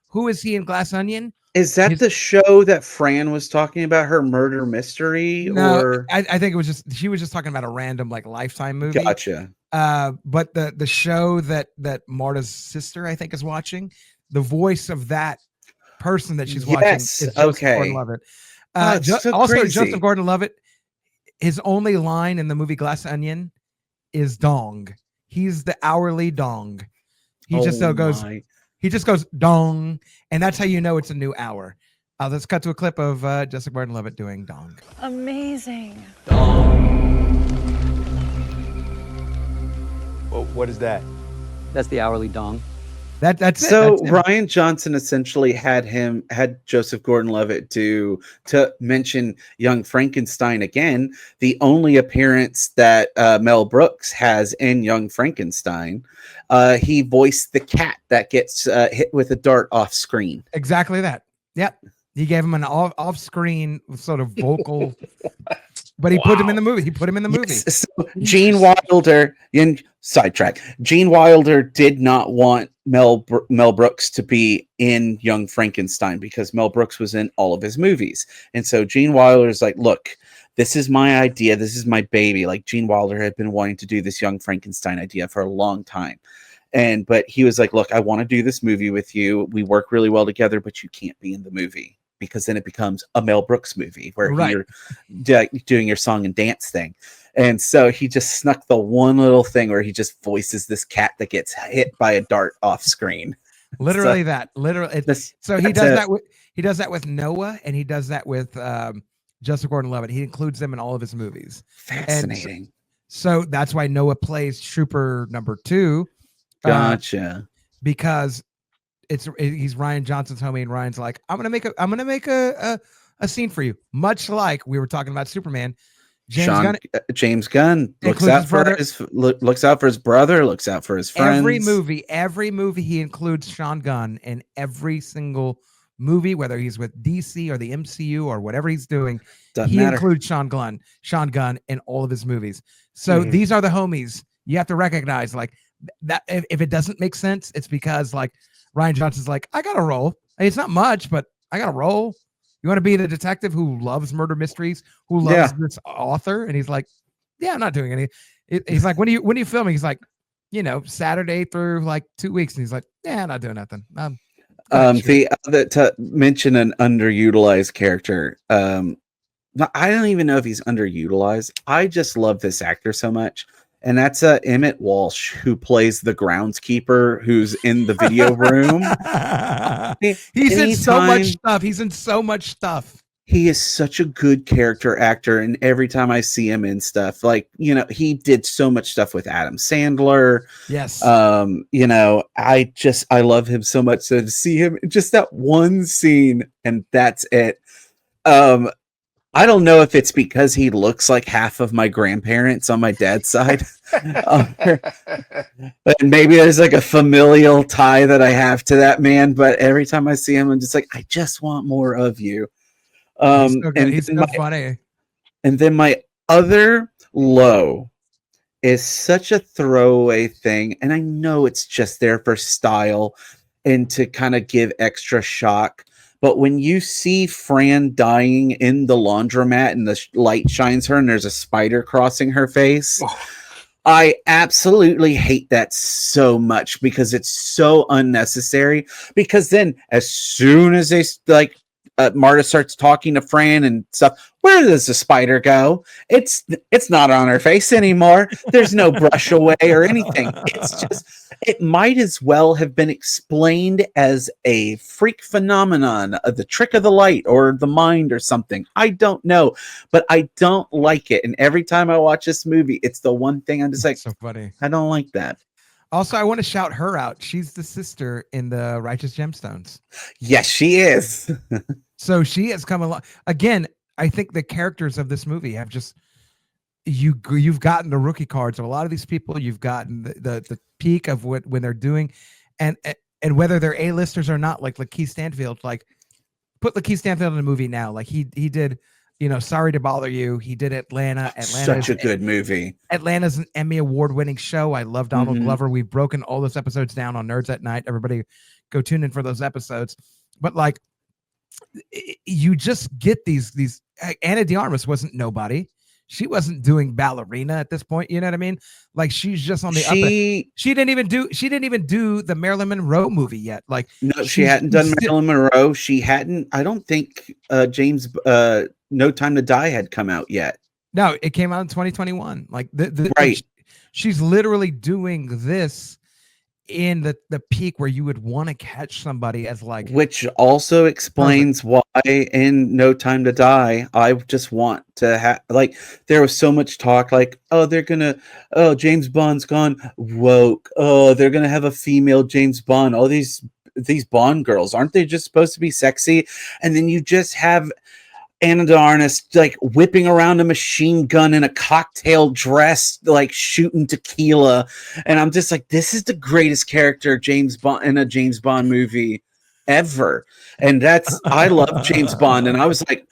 Who is he in Glass Onion? Is that the show that Fran was talking about, her murder mystery? No, or I think it was just she was just talking about a random like Lifetime movie. Gotcha. But the show that Marta's sister I think is watching, the voice of that person that she's watching is Joseph Gordon-Levitt. Also, crazy. Joseph Gordon-Levitt, his only line in the movie Glass Onion is "dong." He's the hourly dong. He just goes. He just goes dong, and that's how you know it's a new hour. Let's cut to a clip of Joseph Gordon-Levitt doing dong. Amazing. Well, what is that? That's the hourly dong. That's so. That's Rian Johnson essentially had Joseph Gordon-Levitt to mention Young Frankenstein again. The only appearance that Mel Brooks has in Young Frankenstein, he voiced the cat that gets hit with a dart off screen. Exactly that. Yep. He gave him an off-screen sort of vocal, but he put him in the movie. He put him in the movie. So Gene Wilder, in sidetrack, Gene Wilder did not want Mel Brooks to be in Young Frankenstein because Mel Brooks was in all of his movies. And so Gene Wilder is like, look, this is my idea. This is my baby. Like Gene Wilder had been wanting to do this Young Frankenstein idea for a long time. But he was like, look, I want to do this movie with you. We work really well together, but you can't be in the movie because then it becomes a Mel Brooks movie where you're doing your song and dance thing. And so he just snuck the one little thing where he just voices this cat that gets hit by a dart off screen. Literally that. Literally. So he does that with with Noah, and he does that with Joseph Gordon-Levitt. He includes them in all of his movies. Fascinating. So that's why Noah plays Trooper number 2. Gotcha. Because he's Rian Johnson's homie, and Ryan's like, I'm gonna make a scene for you, much like we were talking about Superman. James Gunn looks out for his brother, looks out for his friends. Every movie he includes Sean Gunn in every single movie, whether he's with DC or the MCU or whatever he's doing. Doesn't matter. Includes Sean Gunn in all of his movies. So these are the homies you have to recognize. Like that, if it doesn't make sense, it's because like Rian Johnson's like, I got a role. It's not much, but I got a role. You want to be the detective who loves murder mysteries, who loves this author? And he's like, yeah, I'm not doing any. He's like, when are you filming? He's like, Saturday through like 2 weeks. And he's like, yeah, I'm not doing nothing. To mention an underutilized character. I don't even know if he's underutilized. I just love this actor so much. And that's Emmett Walsh, who plays the groundskeeper who's in the video room. He's in so much stuff. He is such a good character actor. And every time I see him in stuff, like, he did so much stuff with Adam Sandler. Yes. I love him so much. So to see him just that one scene and that's it. I don't know if it's because he looks like half of my grandparents on my dad's side. But maybe there's like a familial tie that I have to that man. But every time I see him, I'm just like, I just want more of you. He's so funny. And then my other low is such a throwaway thing. And I know it's just there for style and to kind of give extra shock. But when you see Fran dying in the laundromat and the light shines her and there's a spider crossing her face, I absolutely hate that so much because it's so unnecessary. Because then as soon as they Marta starts talking to Fran and stuff, where does the spider go? It's not on her face anymore. There's no brush away or anything. It's just, it might as well have been explained as a freak phenomenon, the trick of the light or the mind or something. I don't know, but I don't like it. And every time I watch this movie, it's the one thing I'm just like, so funny. I don't like that. Also, I want to shout her out. She's the sister in the Righteous Gemstones. Yes, she is. So she has come along again. I think the characters of this movie have just you've gotten the rookie cards of a lot of these people. You've gotten the peak of what when they're doing, and and whether they're A-listers or not, like Lakeith Stanfield, like put Lakeith Stanfield in a movie now. Like he did, Sorry to Bother You. He did Atlanta. Such a good movie. Atlanta's an Emmy award-winning show. I love Donald Glover. We've broken all those episodes down on Nerds at Night. Everybody go tune in for those episodes. But like you just get these Anna de Armas wasn't nobody. She wasn't doing ballerina at this point. You know what I mean? Like she's just on the up. She didn't even do the Marilyn Monroe movie yet. Like no, she hadn't done Marilyn Monroe. She hadn't. I don't think James No Time to Die had come out yet. No, it came out in 2021. Like right. She's literally doing this in the peak where you would want to catch somebody as like, which also explains why in No Time to Die I just want to have, like, there was so much talk like, James Bond's gone woke, they're gonna have a female James Bond, all these Bond girls, aren't they just supposed to be sexy? And then you just have Anna de Armas like whipping around a machine gun in a cocktail dress, like shooting tequila, and I'm just like, this is the greatest character James Bond in a James Bond movie ever. And I love James Bond, and I was like,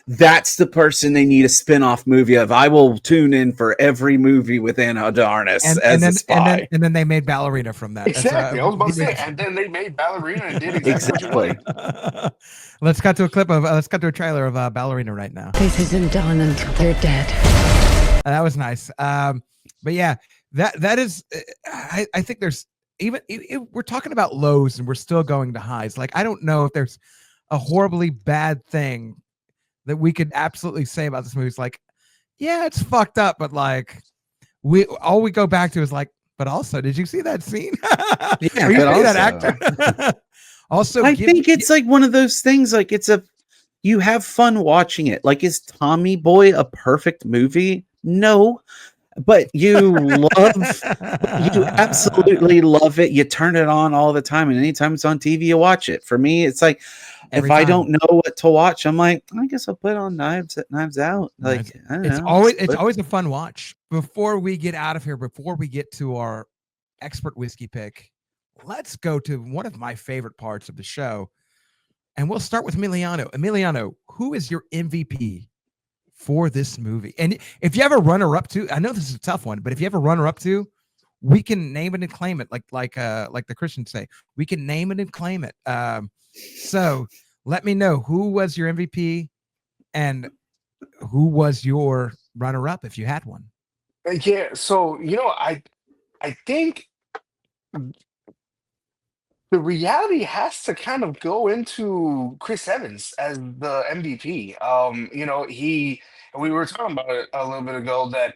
that's the person they need a spin-off movie of. I will tune in for every movie with Anna de Armas as a spy. And then they made Ballerina from that. Exactly. I was about to say, and then they made Ballerina and did exactly. What you wanted. Let's cut to a trailer of Ballerina right now. This isn't done until they're dead. That was nice. But yeah, that is. I think there's even we're talking about lows and we're still going to highs. Like I don't know if there's a horribly bad thing that we could absolutely say about this movie. It's like, yeah, it's fucked up, but like all we go back to is like, but also, did you see that scene? Yeah, or you see that actor? Also, I think it's like one of those things, like you have fun watching it. Like, is Tommy Boy a perfect movie? No, but you absolutely love it. You turn it on all the time, and anytime it's on TV, you watch it. For me, it's like, if I don't know what to watch, I'm like, I guess I'll put on Knives Out. Like, I don't know. It's always a fun watch. Before we get out of here, before we get to our expert whiskey pick, let's go to one of my favorite parts of the show. And we'll start with Emiliano. Emiliano, who is your MVP for this movie? And if you have a runner-up to, I know this is a tough one, but if you have a runner-up to, we can name it and claim it, like the Christians say. We can name it and claim it. So let me know who was your MVP and who was your runner-up if you had one. Yeah, so I think the reality has to kind of go into Chris Evans as the MVP. We were talking about it a little bit ago that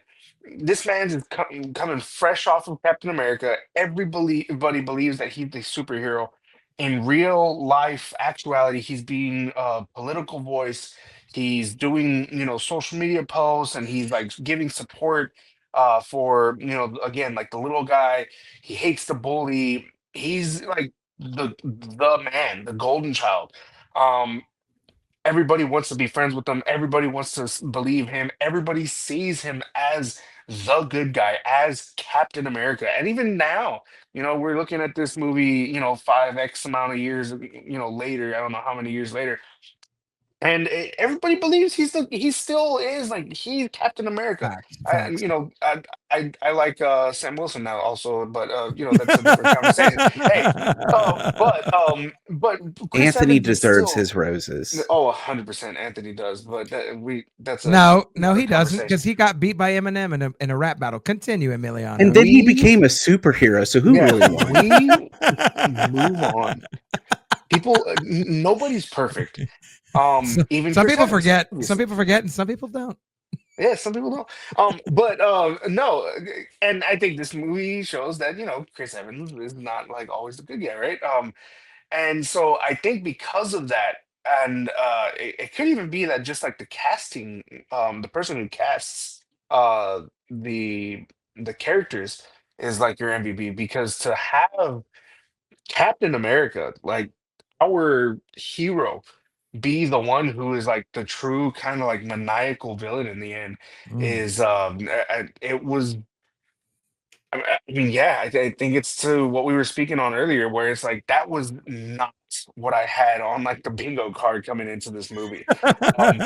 this man's is coming fresh off of Captain America. Everybody believes that he's the superhero. In real life actuality, he's being a political voice. He's doing, social media posts, and he's like giving support for, again, like the little guy. He hates the bully. He's like the man, the golden child. Um, Everybody wants to be friends with him. Everybody wants to believe him. Everybody sees him as the good guy, as Captain America. And even now, we're looking at this movie, 5x amount of years, later. I don't know how many years later. And everybody believes he still is like he's Captain America. Facts. I like Sam Wilson now also, but that's a different conversation. Hey, but Chris Anthony Evans deserves still, his roses. 100% Anthony does, but that's no, he doesn't, because he got beat by Eminem in a rap battle. Continue, Emiliano. And then he became a superhero. So who really won? We move on. People, nobody's perfect. Even some Chris people Evans, forget. obviously. Some people forget, and some people don't. Yeah, some people don't. But no, and I think this movie shows that Chris Evans is not like always the good guy, right? And so I think because of that, and it could even be that just like the casting, the person who casts the characters is like your MVP, because to have Captain America, like our hero, be the one who is like the true kind of like maniacal villain in the end is it was I mean, yeah, I think it's to what we were speaking on earlier, where it's like that was not what I had on like the bingo card coming into this movie. Um,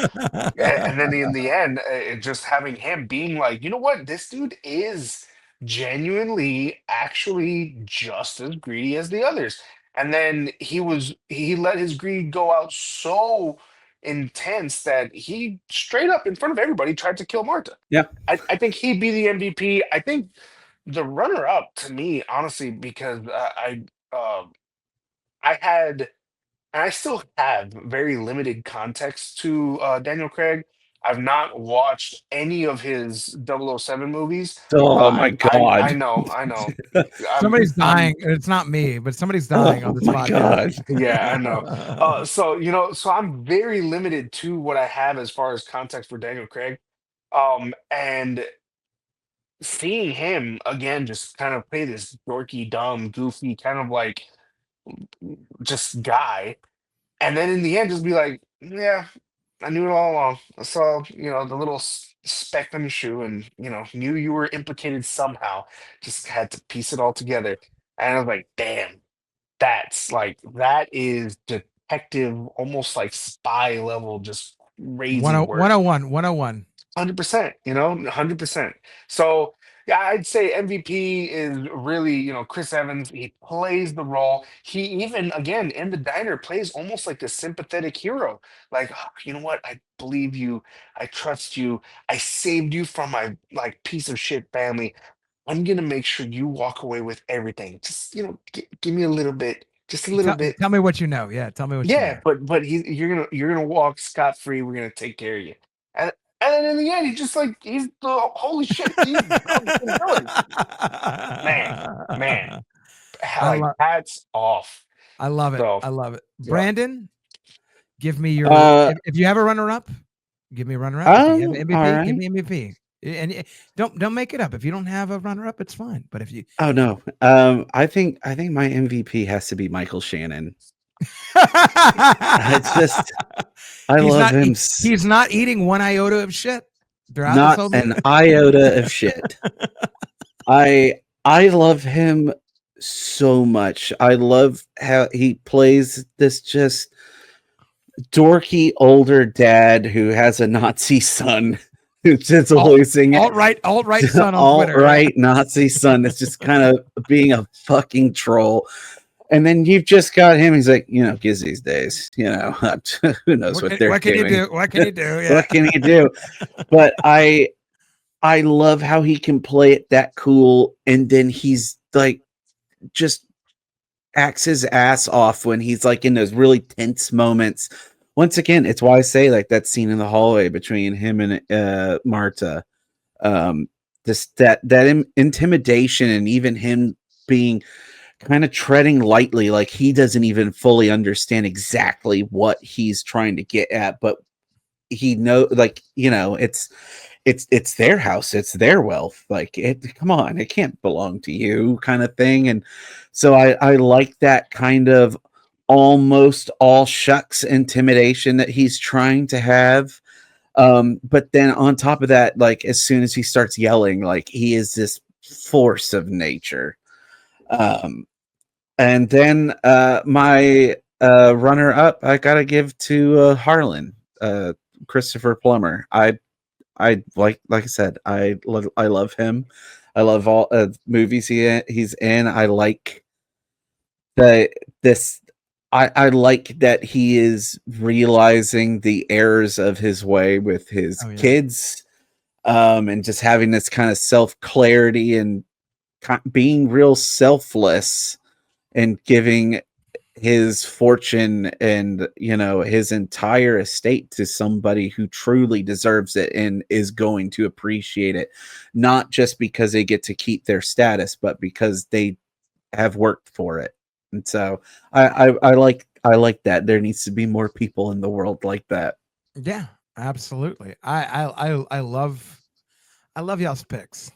and then in the end, just having him being like, you know what, this dude is genuinely actually just as greedy as the others. And then he let his greed go out so intense that he straight up in front of everybody tried to kill Marta. Yeah. I think he'd be the MVP. I think the runner up to me, honestly, because I had and I still have very limited context to Daniel Craig. I've not watched any of his 007 movies. Oh my I God. know, I know. Somebody's dying. I'm It's not me, but somebody's dying on Oh this my podcast. God. yeah, I know. So so I'm very limited to what I have as far as context for Daniel Craig. And seeing him again just kind of play this dorky, dumb, goofy, kind of like just guy, and then in the end just be like, yeah, I knew it all along. I saw, the little speck on your shoe and, knew you were implicated somehow. Just had to piece it all together. And I was like, damn, that is detective, almost like spy level, just crazy work. 101, 101. 100%, 100%. So, yeah, I'd say MVP is really, Chris Evans. He plays the role. He even, again, in the diner, plays almost like a sympathetic hero. Like, "Oh, you know what? I believe you. I trust you. I saved you from my like piece of shit family. I'm gonna make sure you walk away with everything. Just, give me a little bit, just a little bit. Tell me what you know. Yeah, tell me what you know. Yeah, but you're gonna walk scot free. We're gonna take care of you." And then in the end, he's just like he's the holy shit. He's the villain. Man, man, I like love hats off. I love it. So I love it. yeah. Brandon, give me your if you have a runner up, give me a runner up. If you have an All MVP, give right. me MVP. And don't make it up. If you don't have a runner up, it's fine. But if you Oh no. I think my MVP has to be Michael Shannon. It's just I love him. He's not eating one iota of shit throughout this Not whole an movie. iota of shit. I love him so much. I love how he plays this just dorky older dad who has a Nazi son who's just losing it. Alt-right son on Twitter. Alt-right Nazi son that's just kind of being a fucking troll. And then you've just got him. He's like, kids these days, who knows what they're doing. What can you do? Yeah. What can you do? But I love how he can play it that cool, and then he's like just acts his ass off when he's like in those really tense moments. Once again, it's why I say like that scene in the hallway between him and Marta. That intimidation, and even him being kind of treading lightly, like he doesn't even fully understand exactly what he's trying to get at, but he it's their house, it's their wealth, like come on, it can't belong to you kind of thing. And so I like that kind of almost all shucks intimidation that he's trying to have. But then on top of that, like as soon as he starts yelling, like he is this force of nature. And then my runner up, I gotta give to Harlan, Christopher Plummer. I like I said, I love him. I love all movies he's in. I like I like that he is realizing the errors of his way with his kids, and just having this kind of self clarity and being real selfless and giving his fortune and his entire estate to somebody who truly deserves it and is going to appreciate it, not just because they get to keep their status, but because they have worked for it. And so I like that. There needs to be more people in the world like that. Yeah, absolutely. I love y'all's picks.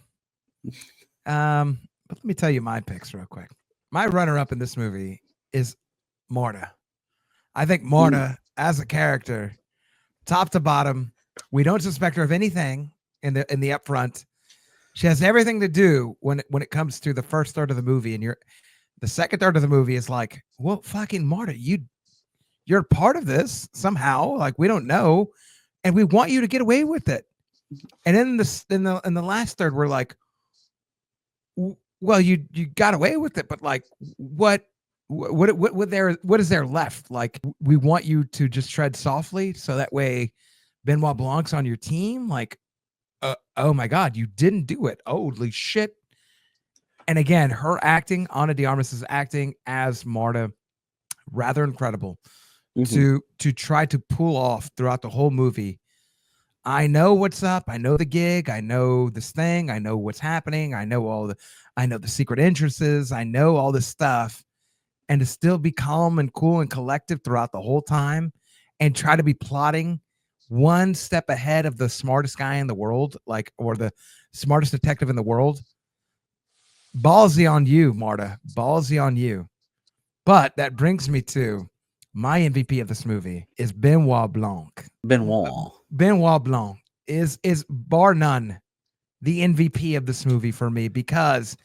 But let me tell you my picks real quick. My runner up in this movie is Marta. I think Marta as a character, top to bottom. We don't suspect her of anything in the upfront. She has everything to do when it comes to the first third of the movie, and the second third of the movie is like, well, fucking Marta, you're part of this somehow. Like, we don't know, and we want you to get away with it. And in the last third, we're like, well, you got away with it, but like, what is there left? Like, we want you to just tread softly, so that way Benoit Blanc's on your team. Like, oh my God, you didn't do it. Holy shit. And again, her acting, Ana de Armas' acting as Marta, rather incredible to try to pull off throughout the whole movie. I know what's up. I know the gig. I know this thing. I know what's happening. I know the secret entrances. I know all this stuff. And to still be calm and cool and collective throughout the whole time and try to be plotting one step ahead of the smartest guy in the world, like, or the smartest detective in the world. Ballsy on you, Marta. Ballsy on you. But that brings me to my MVP of this movie is Benoit Blanc. Benoit Blanc is bar none the MVP of this movie for me, because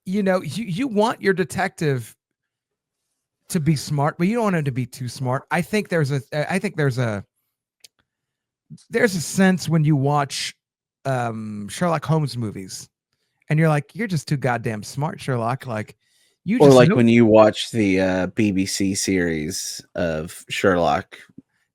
you want your detective to be smart, but you don't want him to be too smart. I think there's a sense when you watch Sherlock Holmes movies and you're like, you're just too goddamn smart, Sherlock. Like, or like when you watch the BBC series of Sherlock,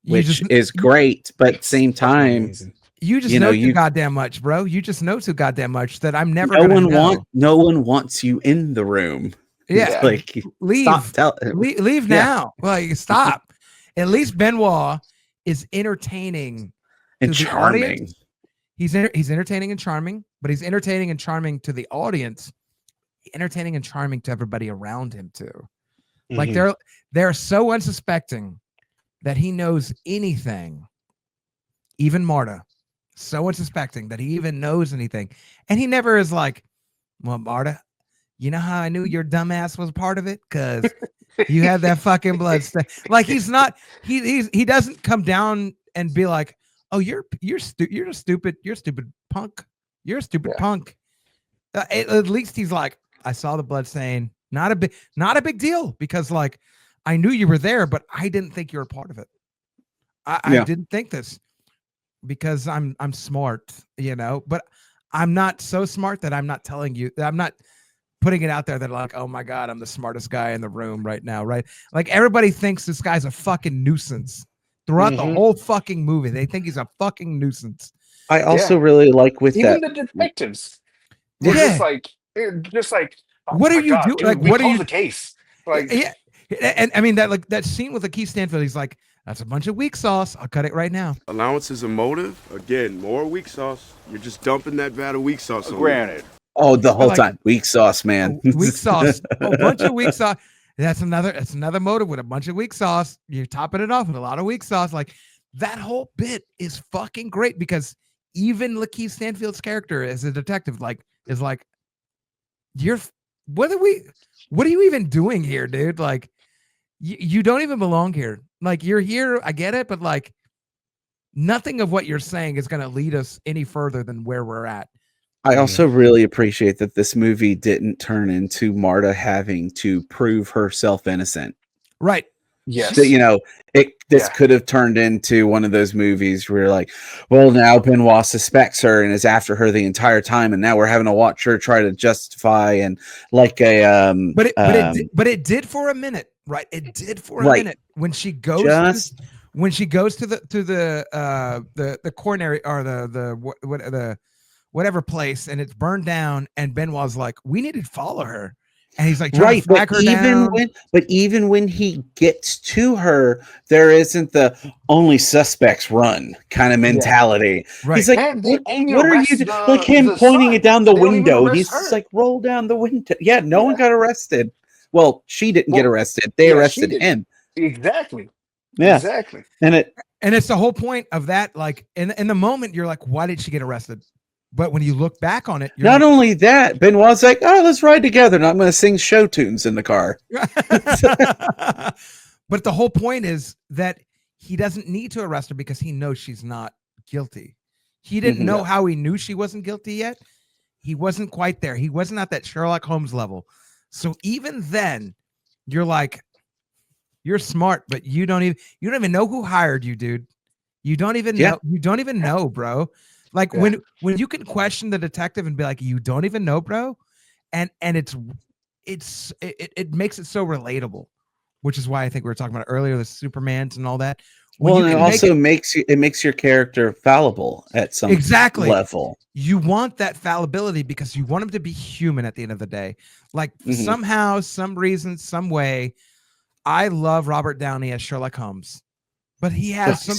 which is great, but at the same time, you just know too goddamn much, bro. You just know too goddamn much that I'm never gonna know. No one wants you in the room. Yeah, like, leave now. Like, stop. At least Benoit is entertaining and to charming. The audience. He's entertaining and charming, but he's entertaining and charming to the audience, entertaining and charming to everybody around him too. Like, they're so unsuspecting that he knows anything. Even Marta, so unsuspecting that he even knows anything, and he never is like, well, Marta, you know how I knew your dumbass was part of it? Because you had that fucking blood stain. Like, he's not. He doesn't come down and be like, oh, you're a stupid punk. You're a stupid punk. At least he's like, I saw the blood stain. Not a big deal, because like, I knew you were there, but I didn't think you were a part of it. I didn't think this because I'm smart, but I'm not so smart that I'm not telling you that I'm not putting it out there that like, oh my God, I'm the smartest guy in the room right now. Right. Like, everybody thinks this guy's a fucking nuisance throughout the whole fucking movie. They think he's a fucking nuisance. I also really like with even that. the detectives were just like, oh, what are you doing? Dude, like, we what are you? the case? Like, yeah. And I mean, that scene with Lakeith Stanfield, he's like, that's a bunch of weak sauce. I'll cut it right now. Allowance is a motive. Again, more weak sauce. You're just dumping that vat of weak sauce on. Granted. Oh, the whole time. Weak sauce, man. Weak sauce. A bunch of weak sauce. That's another motive with a bunch of weak sauce. You're topping it off with a lot of weak sauce. Like, that whole bit is fucking great, because even Lakeith Stanfield's character as a detective, like, is like, what are you even doing here, dude? Like, you don't even belong here. Like, you're here, I get it, but like, nothing of what you're saying is going to lead us any further than where we're at. I also really appreciate that this movie didn't turn into Marta having to prove herself innocent. Right. Yes. This could have turned into one of those movies where you're like, well, now Benoit suspects her and is after her the entire time, and now we're having to watch her try to justify and like a but it did for a minute, right? It did for a minute when she goes to the coronary or the whatever place, and it's burned down, and Benoit's like, we need to follow her. And he's like, right, but even when he gets to her, there isn't the only suspects run kind of mentality. Right. He's like, what are you doing? Like him pointing it down the window. He's just like, roll down the window. Yeah, no one got arrested. Well, she didn't get arrested. They arrested him. Exactly. Yeah. Exactly. And it's the whole point of that. Like, in the moment, you're like, why did she get arrested? But when you look back on it, not only that, Benoit's like, oh, let's ride together. And I'm going to sing show tunes in the car. But the whole point is that he doesn't need to arrest her because he knows she's not guilty. He didn't know how he knew she wasn't guilty yet. He wasn't quite there. He wasn't at that Sherlock Holmes level. So even then, you're like, you're smart, but you don't even know who hired you, dude. You don't even know. You don't even know, bro. Like when you can question the detective and be like, you don't even know, bro, and it makes it so relatable, which is why I think we were talking about earlier, the Supermans and all that. Well, it also makes your character fallible at some level. You want that fallibility because you want him to be human at the end of the day. Like somehow, some reason, some way, I love Robert Downey as Sherlock Holmes, but he has some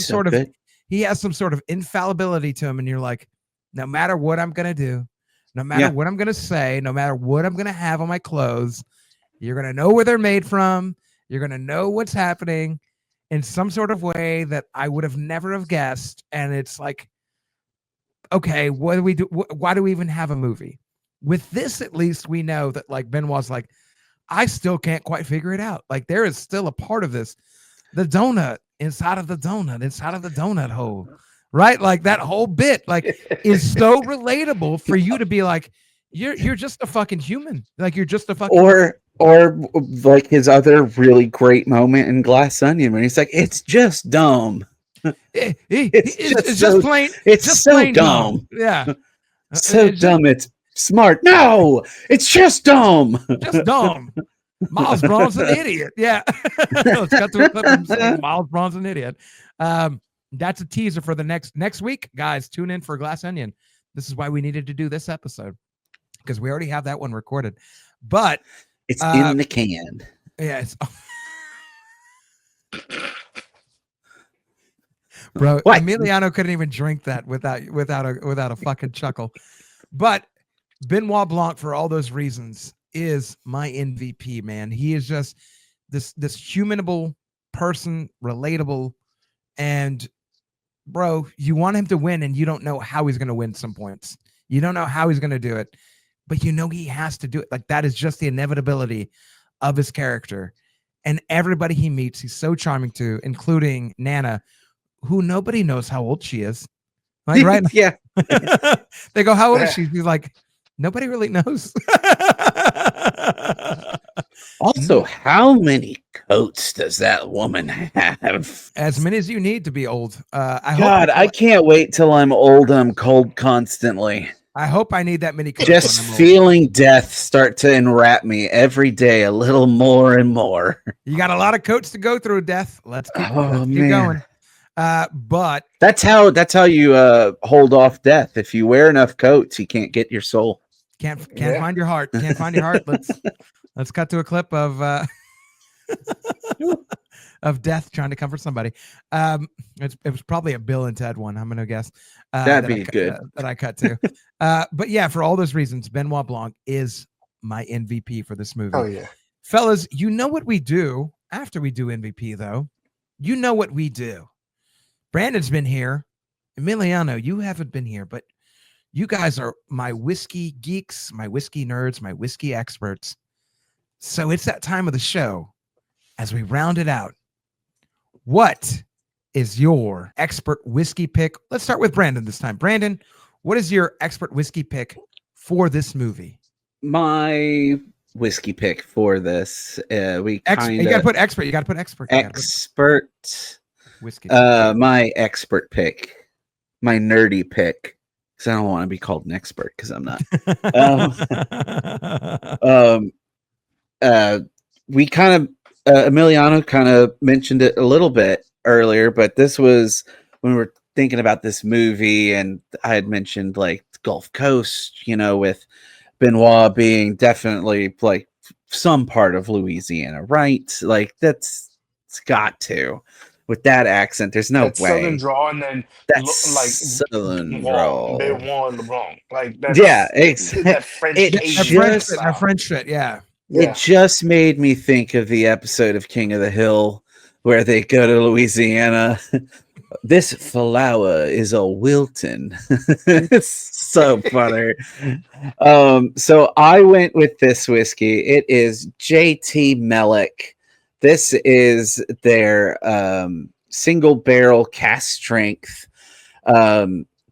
sort of infallibility to him, and you're like, no matter what I'm gonna do, no matter what I'm gonna say, no matter what I'm gonna have on my clothes, you're gonna know where they're made from. You're gonna know what's happening in some sort of way that I would have never have guessed. And it's like, okay, what do we do? Why do we even have a movie? With this, at least we know that like Benoit's like, I still can't quite figure it out. Like there is still a part of this, the donut inside of the donut hole, right? Like that whole bit like is so relatable for you to be like, you're just a fucking human. Like you're just a fucking or like his other really great moment in Glass Onion when he's like, it's just dumb. It's just plain. It's just so plain dumb. Yeah. So dumb. It's smart. No, it's just dumb. Just dumb. Miles Braun's an idiot. Yeah. Let's cut to a clip of him saying Miles Braun's an idiot. That's a teaser for the next week, guys. Tune in for Glass Onion. This is why we needed to do this episode because we already have that one recorded. But it's in the can. Yeah. Bro, what? Emiliano couldn't even drink that without a fucking chuckle. But Benoit Blanc, for all those reasons, is my MVP, man. He is just this humanable person, relatable, and bro, you want him to win, and you don't know how he's going to win some points. You don't know how he's going to do it, but you know he has to do it. Like that is just the inevitability of his character. And everybody he meets, he's so charming to, including Nana, who nobody knows how old she is. Like, right? Yeah. They go, how old is she? He's like, nobody really knows. Also, how many coats does that woman have? As many as you need to be old. I can't wait till I'm old and I'm cold constantly. I hope I need that many coats. Just feeling death start to enwrap me every day a little more and more. You got a lot of coats to go through, Death. Let's keep going. But that's how you hold off death. If you wear enough coats, you can't get your soul. Can't find your heart. Can't find your heart. Let's cut to a clip of of Death trying to comfort somebody. It was probably a Bill and Ted one, I'm gonna guess. That'd be good. That I cut to. But yeah, for all those reasons, Benoit Blanc is my MVP for this movie. Oh yeah. Fellas, you know what we do after we do MVP though. You know what we do. Brandon's been here. Emiliano, you haven't been here, but you guys are my whiskey geeks, my whiskey nerds, my whiskey experts. So it's that time of the show as we round it out. What is your expert whiskey pick? Let's start with Brandon this time. Brandon, what is your expert whiskey pick for this movie? My whiskey pick for this, you gotta put expert. You gotta put expert. Expert whiskey. My expert pick, my nerdy pick, because I don't want to be called an expert because I'm not. We kind of Emiliano kind of mentioned it a little bit earlier, but this was when we were thinking about this movie, and I had mentioned like Gulf Coast, with Benoit being definitely like some part of Louisiana, right? Like it's got to. With that accent, there's no way. Southern drawl, and then like Southern drawl. They won LeBron. Like that's, exactly. That French shit. Yeah. It just made me think of the episode of King of the Hill where they go to Louisiana. This flower is a Wilton. It's so funny. So I went with this whiskey. It is JT Mellick This is their single barrel cast strength.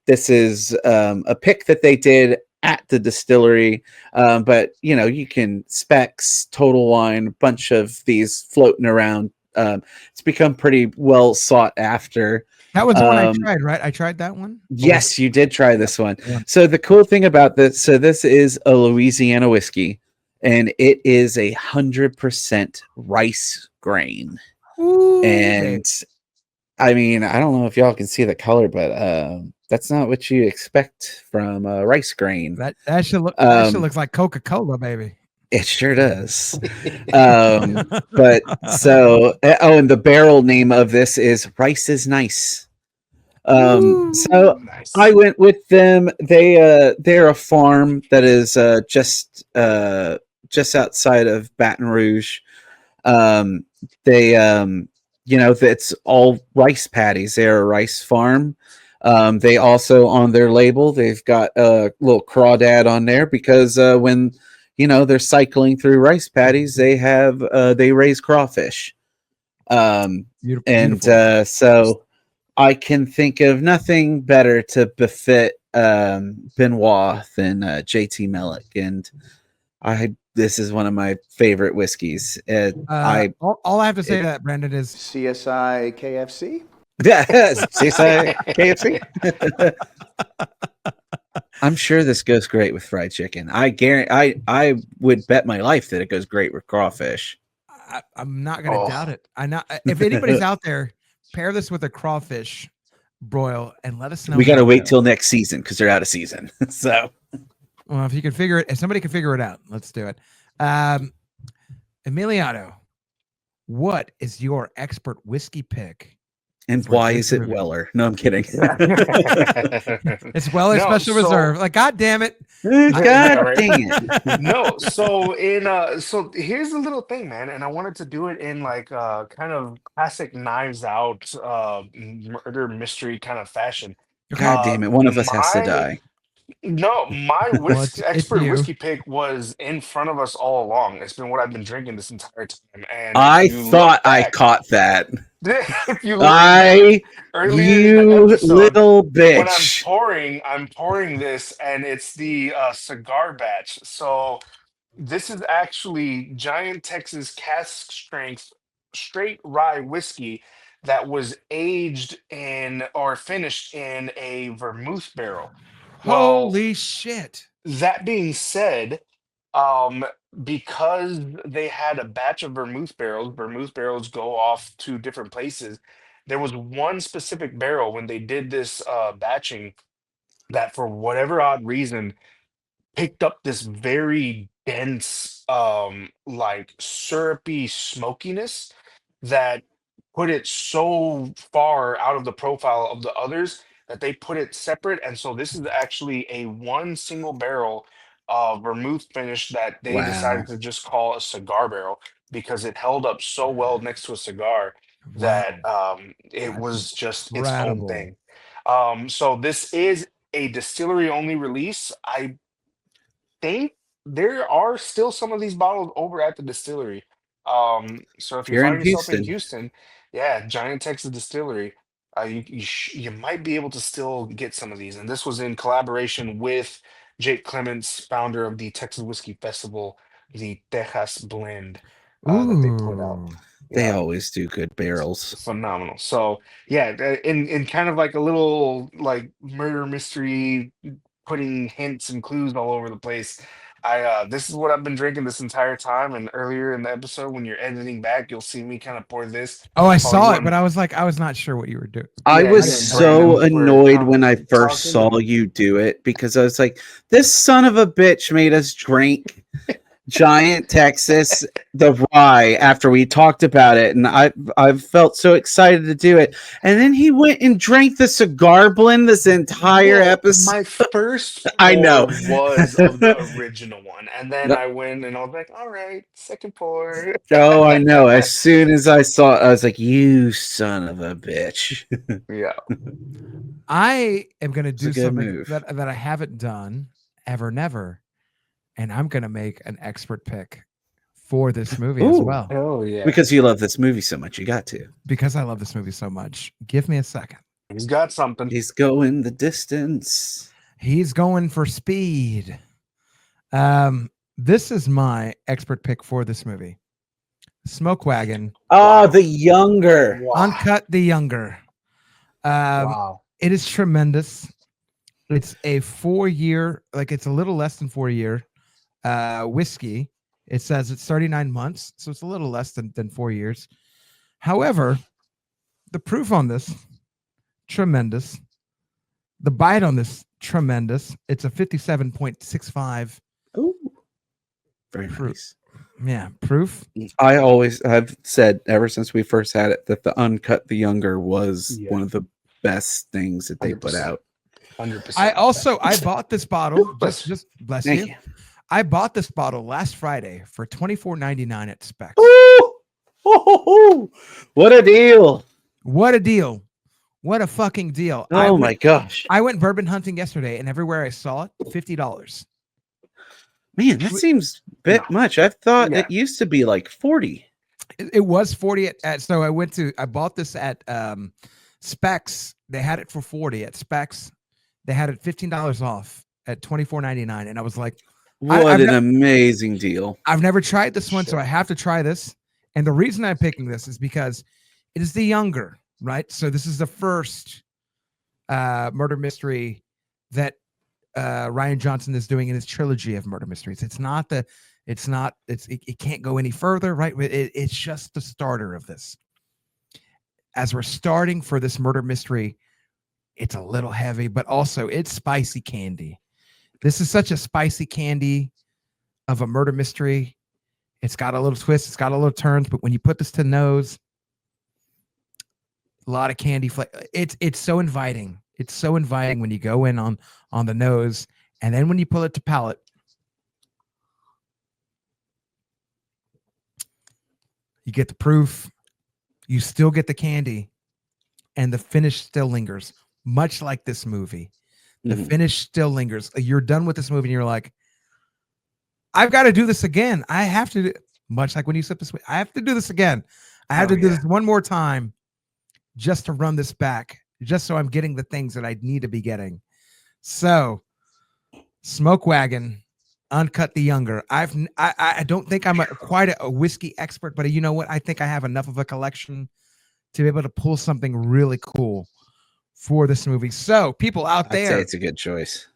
This is a pick that they did at the distillery, but you can specs, Total Wine, a bunch of these floating around. It's become pretty well sought after. That was the one I tried, right? I tried that one. Yes, you did try this one. So the cool thing about this, so this is a Louisiana whiskey, and it is 100% rice grain. Ooh, and I mean, I don't know if y'all can see the color, but that's not what you expect from rice grain. That should look. That should looks like Coca-Cola, baby. It sure does. But so, and the barrel name of this is Rice is Nice. So Nice. I went with them. They're a farm that is just outside of Baton Rouge. That's all rice paddies. They're a rice farm. They also, on their label, they've got a little crawdad on there because when they're cycling through rice paddies, they raise crawfish. Beautiful. So I can think of nothing better to befit Benoit than JT Mellick, and this is one of my favorite whiskeys. All I have to say to that, Brandon, is CSI KFC. Yeah, CSI KFC. I'm sure this goes great with fried chicken. I guarantee. I would bet my life that it goes great with crawfish. I'm not going to doubt it. If anybody's out there, pair this with a crawfish broil and let us know. We got to wait till next season because they're out of season. So, well, if you can figure it, if somebody can figure it out, let's do it. Emiliano, what is your expert whiskey pick? And why is it Weller? No, I'm kidding. It's Weller Special Reserve. Like, God damn it. God dang it. No, so here's the little thing, man, and I wanted to do it in like kind of classic Knives Out murder mystery kind of fashion. God damn it, one of us has to die. No, my expert you. whiskey pick was in front of us all along. It's been what I've been drinking this entire time. And I thought I caught that. If you you little bitch. When I'm pouring this, and it's the cigar batch. So this is actually Giant Texas cask strength straight rye whiskey that was aged in or finished in a vermouth barrel. Holy shit. That being said, because they had a batch of vermouth barrels go off to different places. There was one specific barrel when they did this batching that, for whatever odd reason, picked up this very dense, like syrupy smokiness that put it so far out of the profile of the others that they put it separate. And so this is actually a one single barrel vermouth finish that they decided to just call a cigar barrel because it held up so well next to a cigar that it was just its own thing. So this is a distillery only release. I think there are still some of these bottles over at the distillery. So if you You're find in yourself in Houston. Houston, yeah, Giant Texas Distillery, you might be able to still get some of these. And this was in collaboration with Jake Clements, founder of the Texas Whiskey Festival, the Tejas Blend that they put out. They always do good barrels. Phenomenal. So yeah, in kind of like a little like murder mystery, putting hints and clues all over the place. This is what I've been drinking this entire time. And earlier in the episode, when you're editing back, you'll see me kind of pour this. Oh, I saw it, but I was not sure what you were doing. I was so annoyed when I first saw you do it because I was like, this son of a bitch made us drink Giant Texas, the rye, after we talked about it, and I felt so excited to do it, and then he went and drank the cigar blend this entire episode. My first I know was of the original one, and then I went and I was like, all right, second pour. Oh, I know. As soon as I saw it, I was like, you son of a bitch. Yeah. I am going to do something that I haven't done ever, never. And I'm going to make an expert pick for this movie as well. Hell yeah. Because you love this movie so much, you got to. Because I love this movie so much. Give me a second. He's got something. He's going the distance. He's going for speed. This is my expert pick for this movie. Smoke Wagon. Oh, the younger. Wow. Uncut the Younger. Wow. It is tremendous. It's a 4-year, like it's a little less than 4-year whiskey. It says it's 39 months, so it's a little less than 4 years. However, the proof on this, tremendous. The bite on this, tremendous. It's a 57.65. Ooh, very proof. nice. Yeah, proof. I've said ever since we first had it that the Uncut the Younger was one of the best things that they 100%. put out. 100%. I bought this bottle. just bless Thank you. I bought this bottle last Friday for $24.99 at Specs. Ooh, what a deal! What a deal! What a fucking deal! Oh my gosh! I went bourbon hunting yesterday, and everywhere I saw it, $50. Man, that seems a bit much. I thought it used to be like 40. It was 40 at so I bought this at Specs. They had it for 40 at Specs. They had it $15 off at $24.99, and I was like, What an amazing deal. I've never tried this one, so I have to try this. And the reason I'm picking this is because it is the younger, right? So this is the first murder mystery that Rian Johnson is doing in his trilogy of murder mysteries. It can't go any further, right? It's just the starter of this. As we're starting for this murder mystery, it's a little heavy, but also it's spicy candy. This is such a spicy candy of a murder mystery. It's got a little twist. It's got a little turns, but when you put this to nose, a lot of candy it's so inviting. It's so inviting when you go in on the nose, and then when you pull it to palate, you get the proof. You still get the candy, and the finish still lingers, much like this movie. The finish still lingers. You're done with this movie, and you're like, I've got to do this again. I have to do, much like when you sip this. I have to do this again. I have to do this one more time just to run this back, just so I'm getting the things that I need to be getting. So, Smoke Wagon, Uncut the Younger. I don't think I'm quite a whiskey expert, but you know what? I think I have enough of a collection to be able to pull something really cool for this movie. So, people out there, I'd say it's a good choice.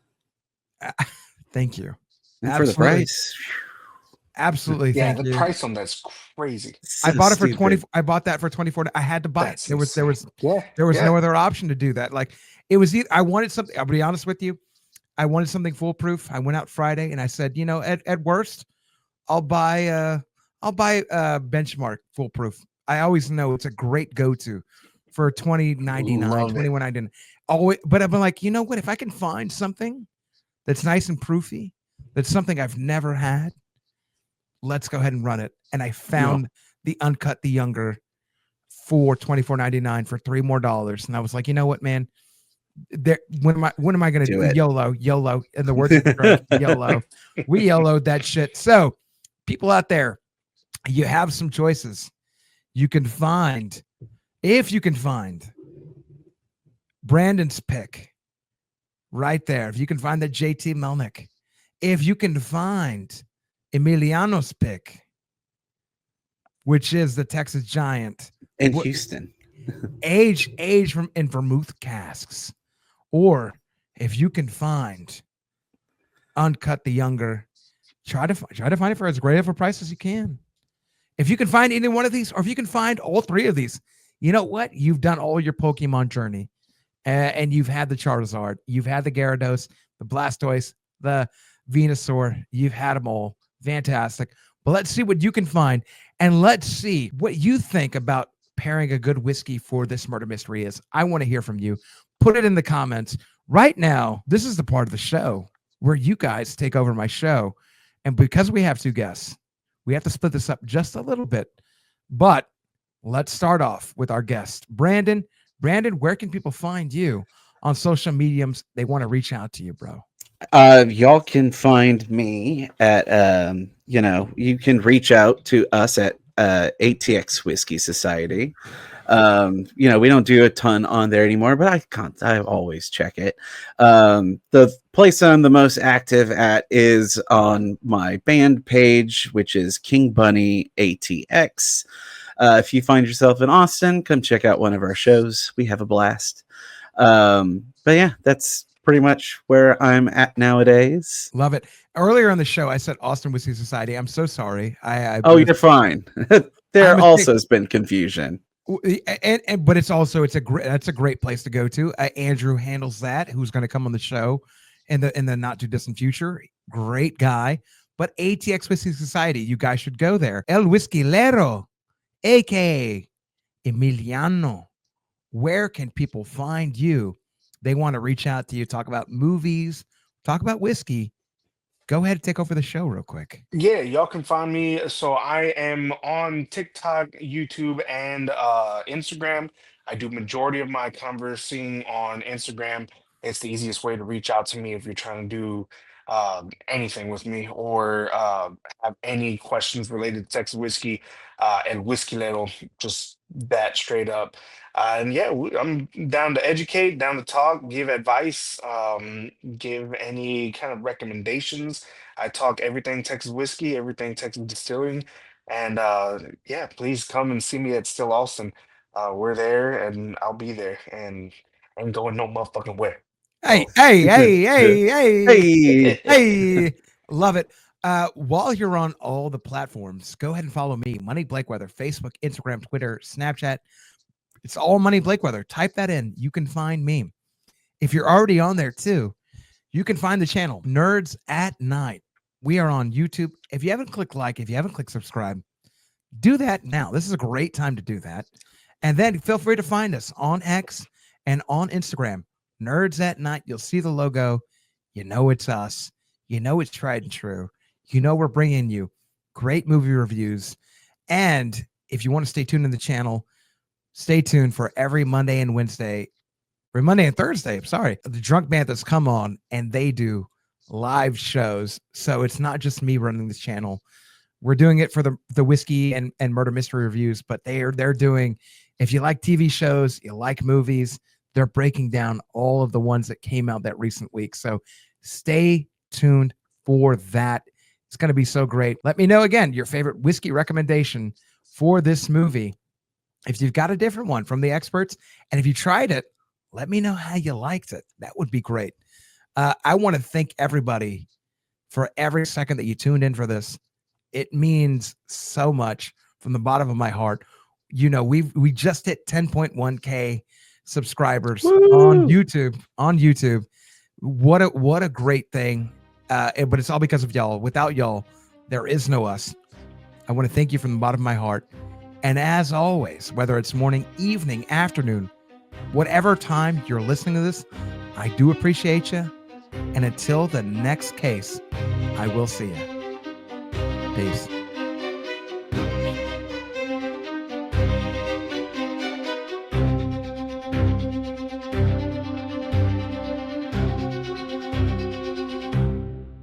Thank you. And for the price. Absolutely. Yeah, thank the you. price on that's crazy. I bought it for 20. I bought that for 24. I had to buy it. There was no other option to do that. Like it was either I wanted something. I'll be honest with you. I wanted something foolproof. I went out Friday and I said, at worst, I'll buy Benchmark foolproof. I always know it's a great go-to for $20.99, $21.99. Always, but I've been like, you know what? If I can find something that's nice and proofy, that's something I've never had, let's go ahead and run it. And I found the Uncut the Younger for $24.99 for $3 more. And I was like, you know what, man? When am I going to do it? YOLO, in the words of the French, YOLO. We YOLO'd that shit. So, people out there, you have some choices. You can find, if you can find Brandon's pick right there. If you can find the JT Melnick, if you can find Emiliano's pick, which is the Texas Giant in Houston, age from in vermouth casks, or if you can find Uncut the Younger, try to find it for as great of a price as you can. If you can find any one of these, or if you can find all three of these, you know what? You've done all your Pokemon journey, and you've had the Charizard, you've had the Gyarados, the Blastoise, the Venusaur, you've had them all. Fantastic. But let's see what you can find, and let's see what you think about pairing a good whiskey for this murder mystery is. I want to hear from you. Put it in the comments right now. This is the part of the show where you guys take over my show, and because we have two guests, we have to split this up just a little bit. But let's start off with our guest, Brandon. Brandon, where can people find you on social mediums? They want to reach out to you, bro. Y'all can find me at you can reach out to us at ATX Whiskey Society. We don't do a ton on there anymore, but I always check it. The place I'm the most active at is on my band page, which is King Bunny ATX. If you find yourself in Austin, come check out one of our shows. We have a blast. But yeah, that's pretty much where I'm at nowadays. Love it. Earlier on the show, I said Austin Whiskey Society. I'm so sorry. You're fine. There also has been confusion. But that's a great place to go to. Andrew handles that, who's going to come on the show in the not too distant future. Great guy. But ATX Whiskey Society, you guys should go there. El Whiskilero, aka Emiliano. Where can people find you? They want to reach out to you, talk about movies, talk about whiskey. Go ahead and take over the show real quick. Yeah, y'all can find me. So I am on TikTok, YouTube, and Instagram. I do majority of my conversing on Instagram. It's the easiest way to reach out to me if you're trying to do anything with me or have any questions related to Texas whiskey and whiskey little, just that straight up. And yeah, I'm down to educate, down to talk, give advice, give any kind of recommendations. I talk everything Texas whiskey, everything Texas distilling, and yeah, please come and see me at Still Austin. We're there, and I'll be there, and ain't going no motherfucking way. Hey, So. hey. Love it. While you're on all the platforms, go ahead and follow me, Money Blakeweather, Facebook, Instagram, Twitter, Snapchat. It's all Money Blakeweather. Type that in. You can find me. If you're already on there too, you can find the channel Nerds at Night. We are on YouTube. If you haven't clicked like, if you haven't clicked subscribe, do that now. This is a great time to do that. And then feel free to find us on X and on Instagram, Nerds at Night. You'll see the logo. You know it's us. You know it's tried and true. You know we're bringing you great movie reviews. And if you want to stay tuned in the channel, stay tuned for every Monday and Wednesday, or Monday and Thursday. I'm sorry. The Drunk Banthas come on and they do live shows. So it's not just me running this channel. We're doing it for the whiskey and murder mystery reviews, but they're doing, if you like TV shows, you like movies, they're breaking down all of the ones that came out that recent week. So stay tuned for that. It's going to be so great. Let me know again your favorite whiskey recommendation for this movie. If you've got a different one from the experts, and if you tried it, let me know how you liked it. That would be great. I want to thank everybody for every second that you tuned in for this. It means so much from the bottom of my heart. You know, we just hit 10.1K subscribers on YouTube. What a great thing. But it's all because of y'all. Without y'all, there is no us. I want to thank you from the bottom of my heart. And as always, whether it's morning, evening, afternoon, whatever time you're listening to this, I do appreciate you. And until the next case, I will see you. Peace.